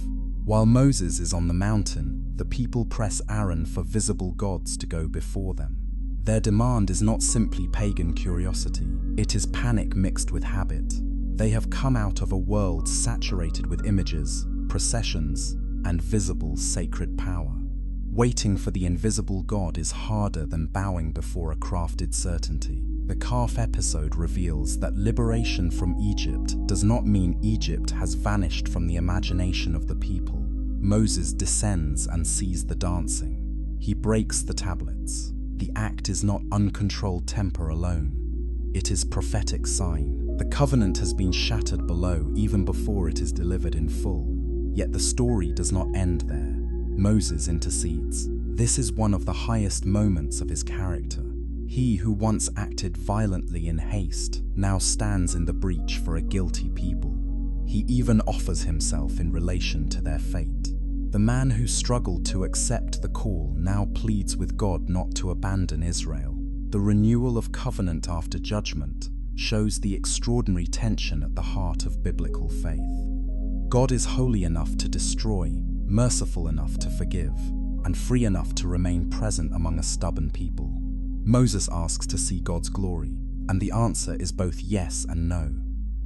S1: While Moses is on the mountain, the people press Aaron for visible gods to go before them. Their demand is not simply pagan curiosity, it is panic mixed with habit. They have come out of a world saturated with images, processions, and visible sacred power. Waiting for the invisible God is harder than bowing before a crafted certainty. The calf episode reveals that liberation from Egypt does not mean Egypt has vanished from the imagination of the people. Moses descends and sees the dancing. He breaks the tablets. The act is not uncontrolled temper alone. It is prophetic sign. The covenant has been shattered below even before it is delivered in full. Yet the story does not end there. Moses intercedes. This is one of the highest moments of his character. He who once acted violently in haste now stands in the breach for a guilty people. He even offers himself in relation to their fate. The man who struggled to accept the call now pleads with God not to abandon Israel. The renewal of covenant after judgment shows the extraordinary tension at the heart of biblical faith. God is holy enough to destroy, merciful enough to forgive, and free enough to remain present among a stubborn people. Moses asks to see God's glory, and the answer is both yes and no.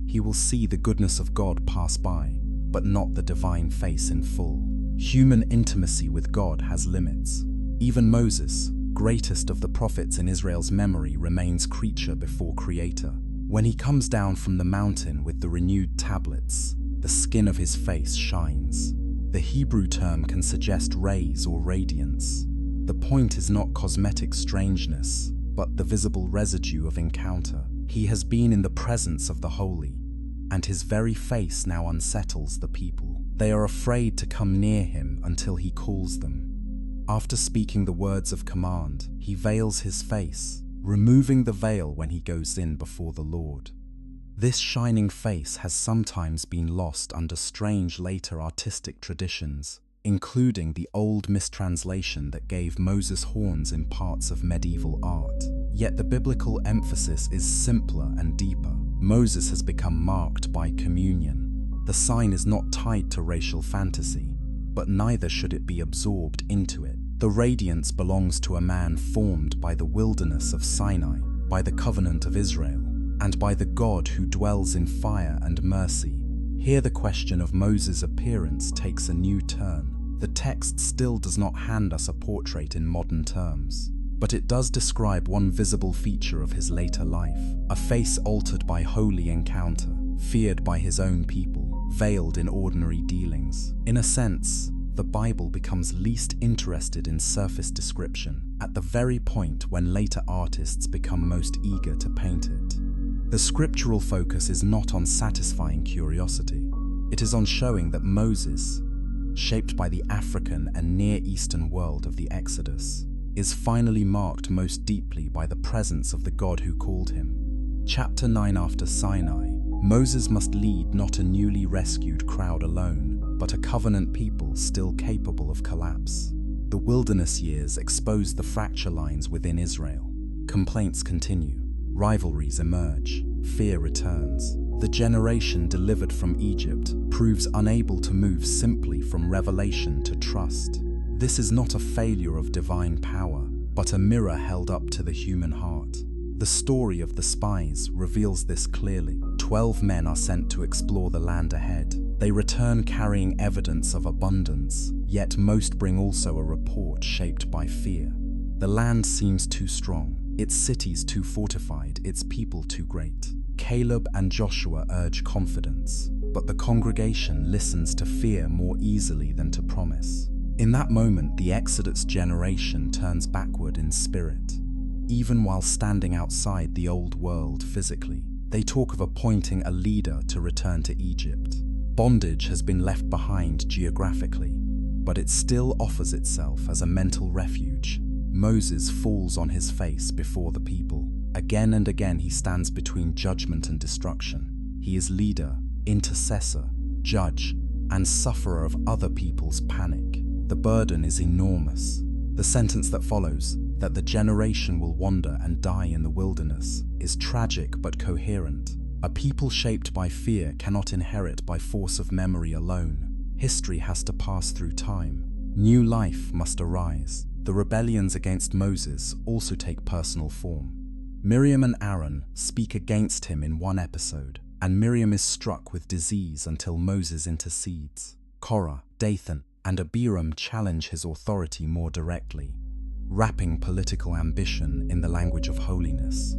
S1: He will see the goodness of God pass by, but not the divine face in full. Human intimacy with God has limits. Even Moses, greatest of the prophets in Israel's memory, remains creature before creator. When he comes down from the mountain with the renewed tablets, the skin of his face shines. The Hebrew term can suggest rays or radiance. The point is not cosmetic strangeness, but the visible residue of encounter. He has been in the presence of the holy, and his very face now unsettles the people. They are afraid to come near him until he calls them. After speaking the words of command, he veils his face, removing the veil when he goes in before the Lord. This shining face has sometimes been lost under strange later artistic traditions, including the old mistranslation that gave Moses horns in parts of medieval art. Yet the biblical emphasis is simpler and deeper. Moses has become marked by communion. The sign is not tied to racial fantasy, but neither should it be absorbed into it. The radiance belongs to a man formed by the wilderness of Sinai, by the covenant of Israel, and by the God who dwells in fire and mercy. Here the question of Moses' appearance takes a new turn. The text still does not hand us a portrait in modern terms, but it does describe one visible feature of his later life, a face altered by holy encounter, feared by his own people, veiled in ordinary dealings. In a sense, the Bible becomes least interested in surface description at the very point when later artists become most eager to paint it. The scriptural focus is not on satisfying curiosity. It is on showing that Moses, shaped by the African and Near Eastern world of the Exodus, is finally marked most deeply by the presence of the God who called him. Chapter 9. After Sinai, Moses must lead not a newly rescued crowd alone, but a covenant people still capable of collapse. The wilderness years expose the fracture lines within Israel. Complaints continue. Rivalries emerge, fear returns. The generation delivered from Egypt proves unable to move simply from revelation to trust. This is not a failure of divine power, but a mirror held up to the human heart. The story of the spies reveals this clearly. 12 men are sent to explore the land ahead. They return carrying evidence of abundance, yet most bring also a report shaped by fear. The land seems too strong, its cities too fortified, its people too great. Caleb and Joshua urge confidence, but the congregation listens to fear more easily than to promise. In that moment, the Exodus generation turns backward in spirit. Even while standing outside the old world physically, they talk of appointing a leader to return to Egypt. Bondage has been left behind geographically, but it still offers itself as a mental refuge. Moses falls on his face before the people. Again and again he stands between judgment and destruction. He is leader, intercessor, judge, and sufferer of other people's panic. The burden is enormous. The sentence that follows, that the generation will wander and die in the wilderness, is tragic but coherent. A people shaped by fear cannot inherit by force of memory alone. History has to pass through time. New life must arise. The rebellions against Moses also take personal form. Miriam and Aaron speak against him in one episode, and Miriam is struck with disease until Moses intercedes. Korah, Dathan, and Abiram challenge his authority more directly, wrapping political ambition in the language of holiness.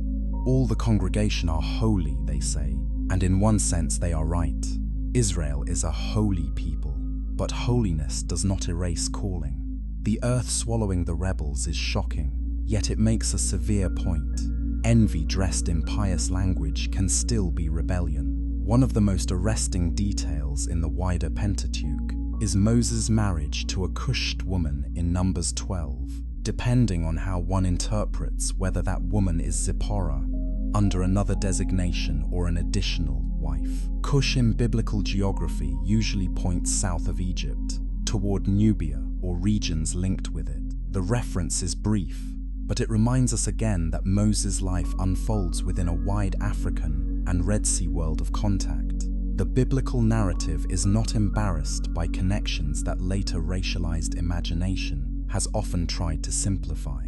S1: All the congregation are holy, they say, and in one sense they are right. Israel is a holy people, but holiness does not erase calling. The earth swallowing the rebels is shocking, yet it makes a severe point. Envy dressed in pious language can still be rebellion. One of the most arresting details in the wider Pentateuch is Moses' marriage to a Cushed woman in Numbers 12, depending on how one interprets whether that woman is Zipporah, under another designation, or an additional wife. Cush in biblical geography usually points south of Egypt, toward Nubia or regions linked with it. The reference is brief, but it reminds us again that Moses' life unfolds within a wide African and Red Sea world of contact. The biblical narrative is not embarrassed by connections that later racialized imagination has often tried to simplify.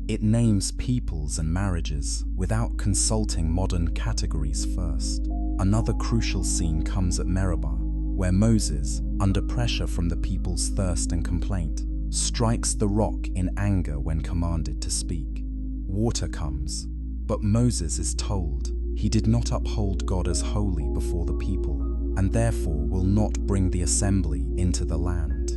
S1: It names peoples and marriages without consulting modern categories first. Another crucial scene comes at Meribah, where Moses, under pressure from the people's thirst and complaint, strikes the rock in anger when commanded to speak. Water comes, but Moses is told he did not uphold God as holy before the people, and therefore will not bring the assembly into the land.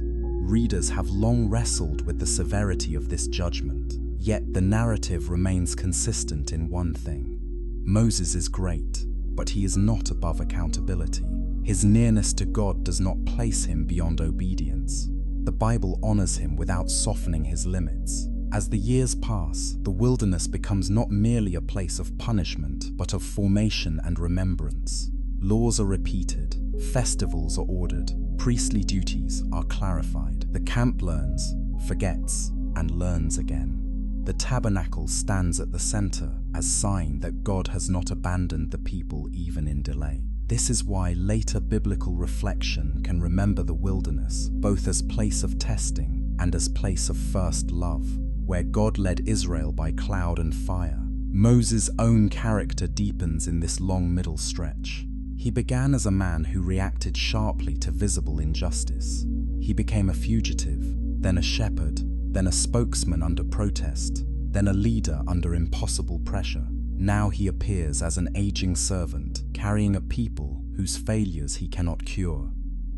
S1: Readers have long wrestled with the severity of this judgment, yet the narrative remains consistent in one thing. Moses is great, but he is not above accountability. His nearness to God does not place him beyond obedience. The Bible honors him without softening his limits. As the years pass, the wilderness becomes not merely a place of punishment, but of formation and remembrance. Laws are repeated, festivals are ordered, priestly duties are clarified. The camp learns, forgets, and learns again. The tabernacle stands at the center as sign that God has not abandoned the people even in delay. This is why later biblical reflection can remember the wilderness both as place of testing and as place of first love, where God led Israel by cloud and fire. Moses' own character deepens in this long middle stretch. He began as a man who reacted sharply to visible injustice. He became a fugitive, then a shepherd, then a spokesman under protest, then a leader under impossible pressure. Now he appears as an aging servant, carrying a people whose failures he cannot cure.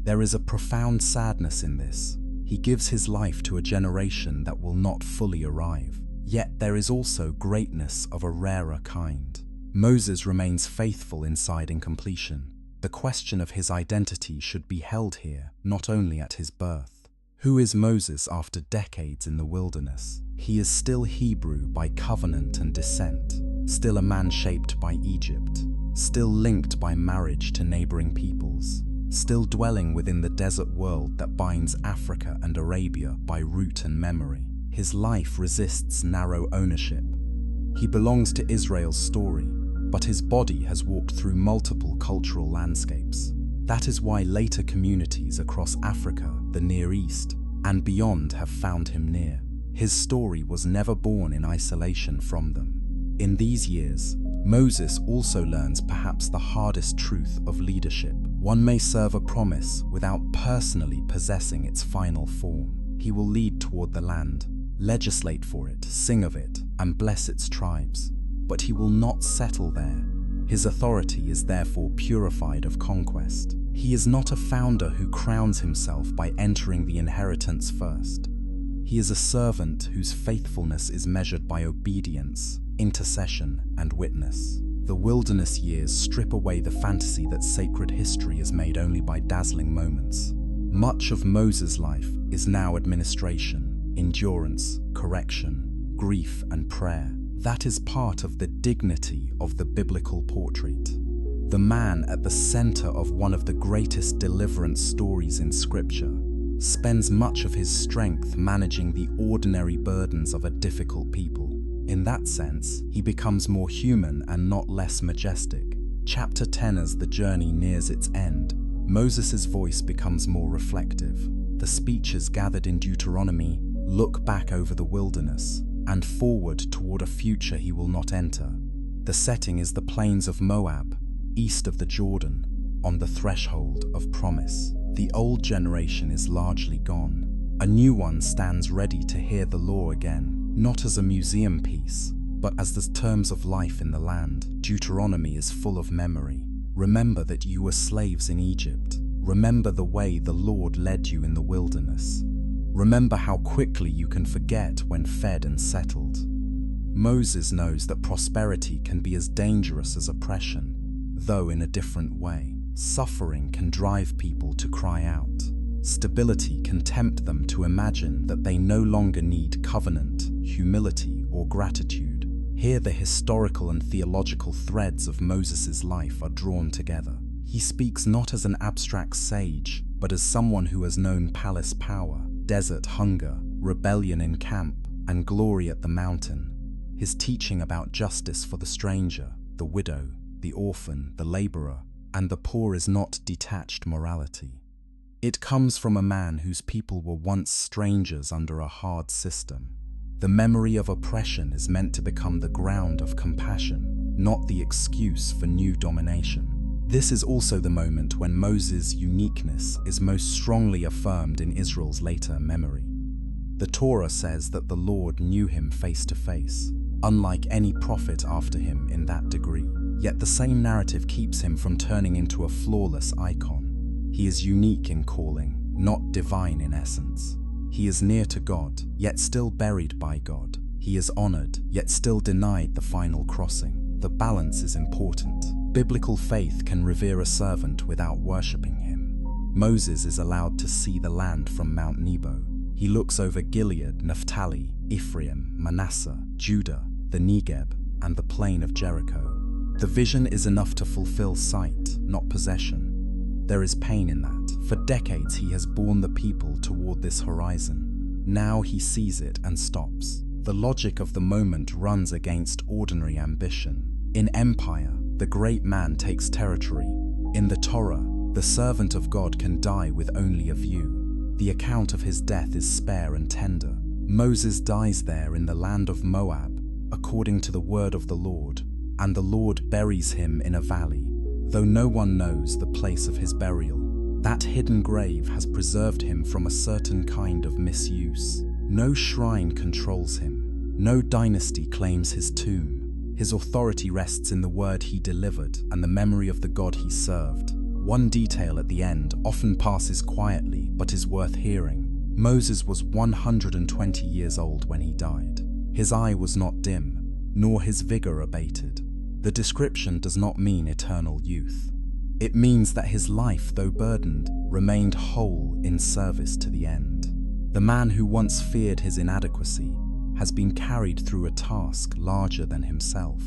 S1: There is a profound sadness in this. He gives his life to a generation that will not fully arrive. Yet there is also greatness of a rarer kind. Moses remains faithful inside incompletion. The question of his identity should be held here, not only at his birth. Who is Moses after decades in the wilderness? He is still Hebrew by covenant and descent, still a man shaped by Egypt, still linked by marriage to neighboring peoples, still dwelling within the desert world that binds Africa and Arabia by root and memory. His life resists narrow ownership. He belongs to Israel's story, but his body has walked through multiple cultural landscapes. That is why later communities across Africa, the Near East, and beyond have found him near. His story was never born in isolation from them. In these years, Moses also learns perhaps the hardest truth of leadership. One may serve a promise without personally possessing its final form. He will lead toward the land, legislate for it, sing of it, and bless its tribes. But he will not settle there. His authority is therefore purified of conquest. He is not a founder who crowns himself by entering the inheritance first. He is a servant whose faithfulness is measured by obedience, intercession, and witness. The wilderness years strip away the fantasy that sacred history is made only by dazzling moments. Much of Moses' life is now administration, endurance, correction, grief, and prayer. That is part of the dignity of the biblical portrait. The man at the center of one of the greatest deliverance stories in Scripture spends much of his strength managing the ordinary burdens of a difficult people. In that sense, he becomes more human and not less majestic. Chapter 10, as the journey nears its end, Moses' voice becomes more reflective. The speeches gathered in Deuteronomy look back over the wilderness and forward toward a future he will not enter. The setting is the plains of Moab, east of the Jordan, on the threshold of promise. The old generation is largely gone. A new one stands ready to hear the law again, not as a museum piece, but as the terms of life in the land. Deuteronomy is full of memory. Remember that you were slaves in Egypt. Remember the way the Lord led you in the wilderness. Remember how quickly you can forget when fed and settled. Moses knows that prosperity can be as dangerous as oppression, though in a different way. Suffering can drive people to cry out. Stability can tempt them to imagine that they no longer need covenant, humility, or gratitude. Here the historical and theological threads of Moses' life are drawn together. He speaks not as an abstract sage, but as someone who has known palace power, desert hunger, rebellion in camp, and glory at the mountain. His teaching about justice for the stranger, the widow, the orphan, the laborer, and the poor is not detached morality. It comes from a man whose people were once strangers under a hard system. The memory of oppression is meant to become the ground of compassion, not the excuse for new domination. This is also the moment when Moses' uniqueness is most strongly affirmed in Israel's later memory. The Torah says that the Lord knew him face to face, unlike any prophet after him in that degree. Yet the same narrative keeps him from turning into a flawless icon. He is unique in calling, not divine in essence. He is near to God, yet still buried by God. He is honored, yet still denied the final crossing. The balance is important. Biblical faith can revere a servant without worshipping him. Moses is allowed to see the land from Mount Nebo. He looks over Gilead, Naphtali, Ephraim, Manasseh, Judah, the Negeb, and the plain of Jericho. The vision is enough to fulfill sight, not possession. There is pain in that. For decades he has borne the people toward this horizon. Now he sees it and stops. The logic of the moment runs against ordinary ambition. In empire, the great man takes territory. In the Torah, the servant of God can die with only a view. The account of his death is spare and tender. Moses dies there in the land of Moab, according to the word of the Lord, and the Lord buries him in a valley, though no one knows the place of his burial. That hidden grave has preserved him from a certain kind of misuse. No shrine controls him. No dynasty claims his tomb. His authority rests in the word he delivered and the memory of the God he served. One detail at the end often passes quietly but is worth hearing. Moses was 120 years old when he died. His eye was not dim, nor his vigor abated. The description does not mean eternal youth. It means that his life, though burdened, remained whole in service to the end. The man who once feared his inadequacy has been carried through a task larger than himself.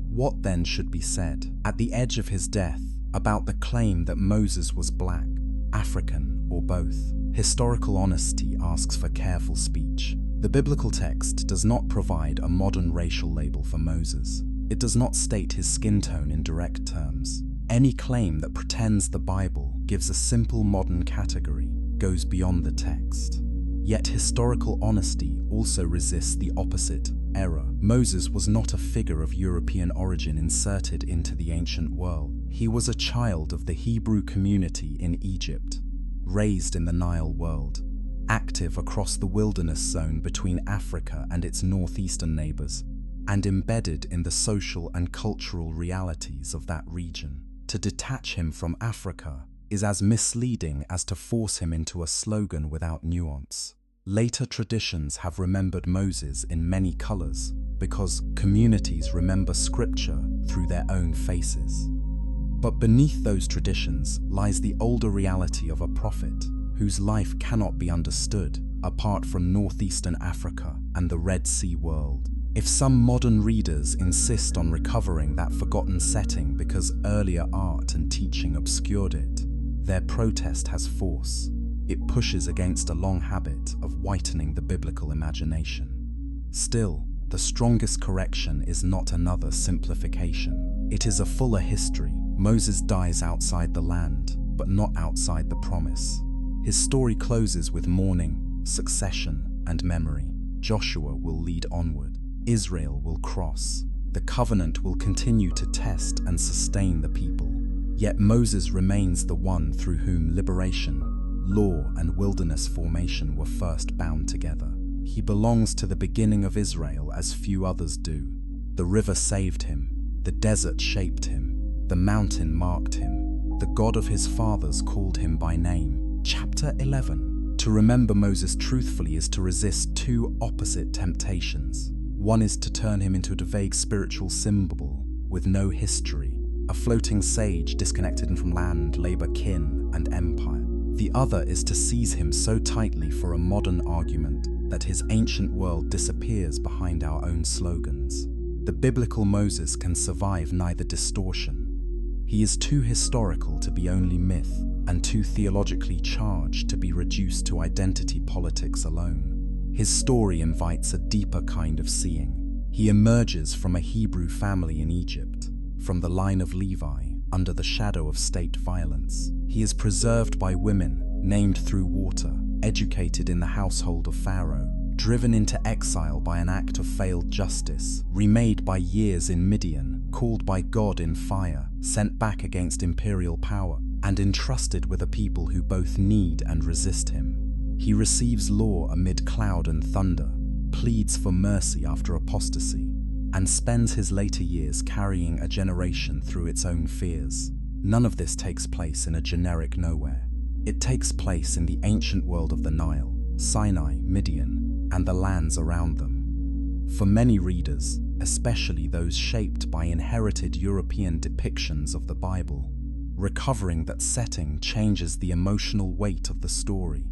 S1: What then should be said, at the edge of his death, about the claim that Moses was black, African, or both? Historical honesty asks for careful speech. The biblical text does not provide a modern racial label for Moses. It does not state his skin tone in direct terms. Any claim that pretends the Bible gives a simple modern category goes beyond the text. Yet historical honesty also resists the opposite, error. Moses was not a figure of European origin inserted into the ancient world. He was a child of the Hebrew community in Egypt, raised in the Nile world, active across the wilderness zone between Africa and its northeastern neighbors, and embedded in the social and cultural realities of that region. To detach him from Africa is as misleading as to force him into a slogan without nuance. Later traditions have remembered Moses in many colors because communities remember scripture through their own faces. But beneath those traditions lies the older reality of a prophet whose life cannot be understood apart from northeastern Africa and the Red Sea world. If some modern readers insist on recovering that forgotten setting because earlier art and teaching obscured it, their protest has force. It pushes against a long habit of whitening the biblical imagination. Still, the strongest correction is not another simplification. It is a fuller history. Moses dies outside the land, but not outside the promise. His story closes with mourning, succession, and memory. Joshua will lead onward. Israel will cross. The covenant will continue to test and sustain the people. Yet Moses remains the one through whom liberation, law, and wilderness formation were first bound together. He belongs to the beginning of Israel as few others do. The river saved him, the desert shaped him, the mountain marked him, the God of his fathers called him by name. Chapter 11. To remember Moses truthfully is to resist two opposite temptations. One is to turn him into a vague spiritual symbol with no history, a floating sage disconnected from land, labor, kin, and empire. The other is to seize him so tightly for a modern argument that his ancient world disappears behind our own slogans. The biblical Moses can survive neither distortion. He is too historical to be only myth, and too theologically charged to be reduced to identity politics alone. His story invites a deeper kind of seeing. He emerges from a Hebrew family in Egypt, from the line of Levi, under the shadow of state violence. He is preserved by women, named through water, educated in the household of Pharaoh, driven into exile by an act of failed justice, remade by years in Midian, called by God in fire, sent back against imperial power, and entrusted with a people who both need and resist him. He receives law amid cloud and thunder, pleads for mercy after apostasy, and spends his later years carrying a generation through its own fears. None of this takes place in a generic nowhere. It takes place in the ancient world of the Nile, Sinai, Midian, and the lands around them. For many readers, especially those shaped by inherited European depictions of the Bible, recovering that setting changes the emotional weight of the story.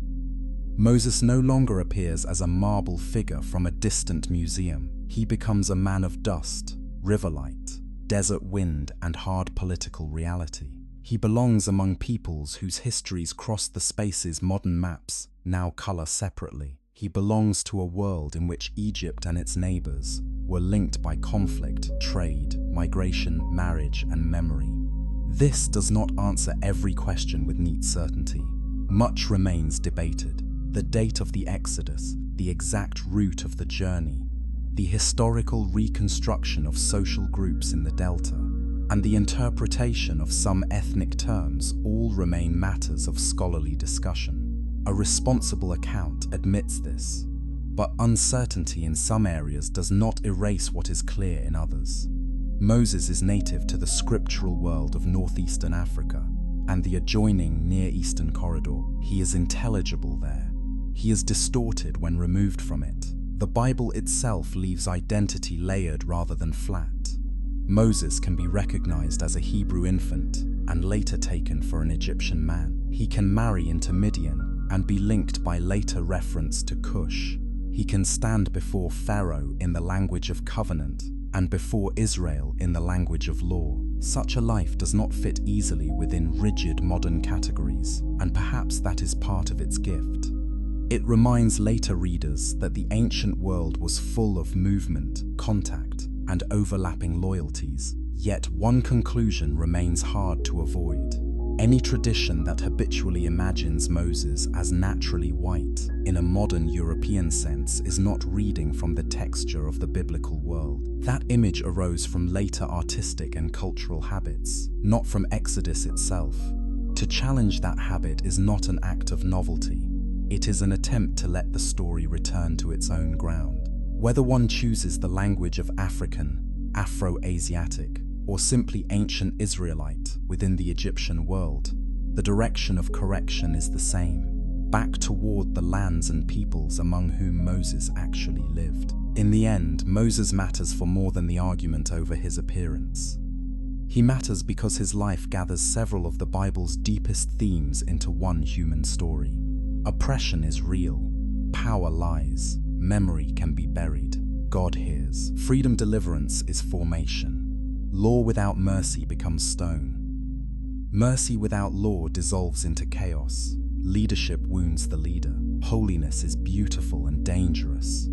S1: Moses no longer appears as a marble figure from a distant museum. He becomes a man of dust, river light, desert wind, and hard political reality. He belongs among peoples whose histories cross the spaces modern maps now color separately. He belongs to a world in which Egypt and its neighbors were linked by conflict, trade, migration, marriage, and memory. This does not answer every question with neat certainty. Much remains debated. The date of the Exodus, the exact route of the journey, the historical reconstruction of social groups in the Delta, and the interpretation of some ethnic terms all remain matters of scholarly discussion. A responsible account admits this, but uncertainty in some areas does not erase what is clear in others. Moses is native to the scriptural world of northeastern Africa and the adjoining Near Eastern corridor. He is intelligible there. He is distorted when removed from it. The Bible itself leaves identity layered rather than flat. Moses can be recognized as a Hebrew infant and later taken for an Egyptian man. He can marry into Midian and be linked by later reference to Cush. He can stand before Pharaoh in the language of covenant and before Israel in the language of law. Such a life does not fit easily within rigid modern categories, and perhaps that is part of its gift. It reminds later readers that the ancient world was full of movement, contact, and overlapping loyalties. Yet one conclusion remains hard to avoid. Any tradition that habitually imagines Moses as naturally white, in a modern European sense, is not reading from the texture of the biblical world. That image arose from later artistic and cultural habits, not from Exodus itself. To challenge that habit is not an act of novelty. It is an attempt to let the story return to its own ground. Whether one chooses the language of African, Afro-Asiatic, or simply ancient Israelite within the Egyptian world, the direction of correction is the same, back toward the lands and peoples among whom Moses actually lived. In the end, Moses matters for more than the argument over his appearance. He matters because his life gathers several of the Bible's deepest themes into one human story. Oppression is real, power lies, memory can be buried, God hears. Freedom deliverance is formation. Law without mercy becomes stone. Mercy without law dissolves into chaos. Leadership wounds the leader. Holiness is beautiful and dangerous.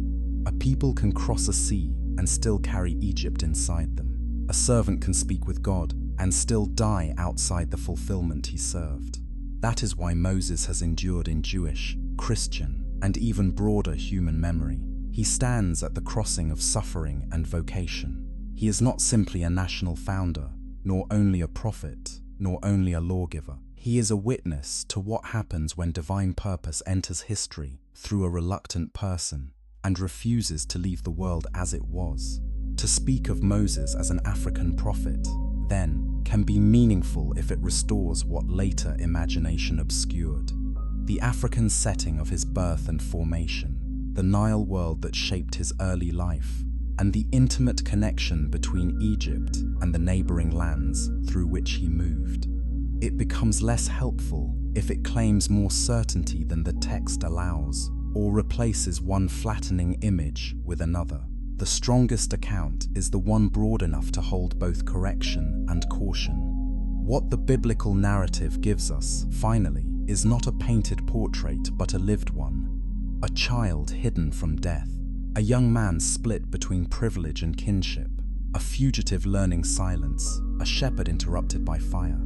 S1: A people can cross a sea and still carry Egypt inside them. A servant can speak with God and still die outside the fulfillment he served. That is why Moses has endured in Jewish, Christian, and even broader human memory. He stands at the crossing of suffering and vocation. He is not simply a national founder, nor only a prophet, nor only a lawgiver. He is a witness to what happens when divine purpose enters history through a reluctant person and refuses to leave the world as it was. To speak of Moses as an African prophet, then, can be meaningful if it restores what later imagination obscured. The African setting of his birth and formation, the Nile world that shaped his early life, and the intimate connection between Egypt and the neighboring lands through which he moved. It becomes less helpful if it claims more certainty than the text allows, or replaces one flattening image with another. The strongest account is the one broad enough to hold both correction and caution. What the biblical narrative gives us, finally, is not a painted portrait but a lived one. A child hidden from death. A young man split between privilege and kinship, a fugitive learning silence, a shepherd interrupted by fire,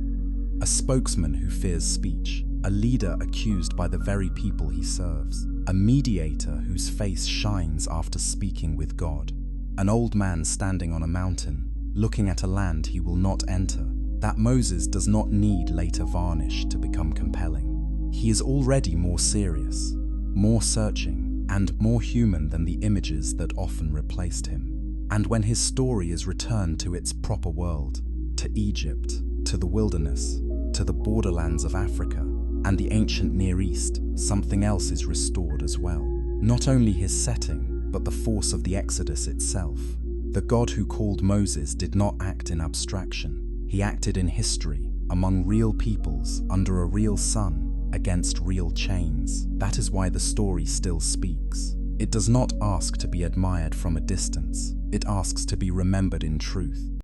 S1: a spokesman who fears speech, a leader accused by the very people he serves, a mediator whose face shines after speaking with God, an old man standing on a mountain, looking at a land he will not enter. That Moses does not need later varnish to become compelling. He is already more serious, more searching, and more human than the images that often replaced him. And when his story is returned to its proper world, to Egypt, to the wilderness, to the borderlands of Africa, and the ancient Near East, something else is restored as well. Not only his setting, but the force of the Exodus itself. The God who called Moses did not act in abstraction. He acted in history, among real peoples, under a real sun, against real chains. That is why the story still speaks. It does not ask to be admired from a distance. It asks to be remembered in truth.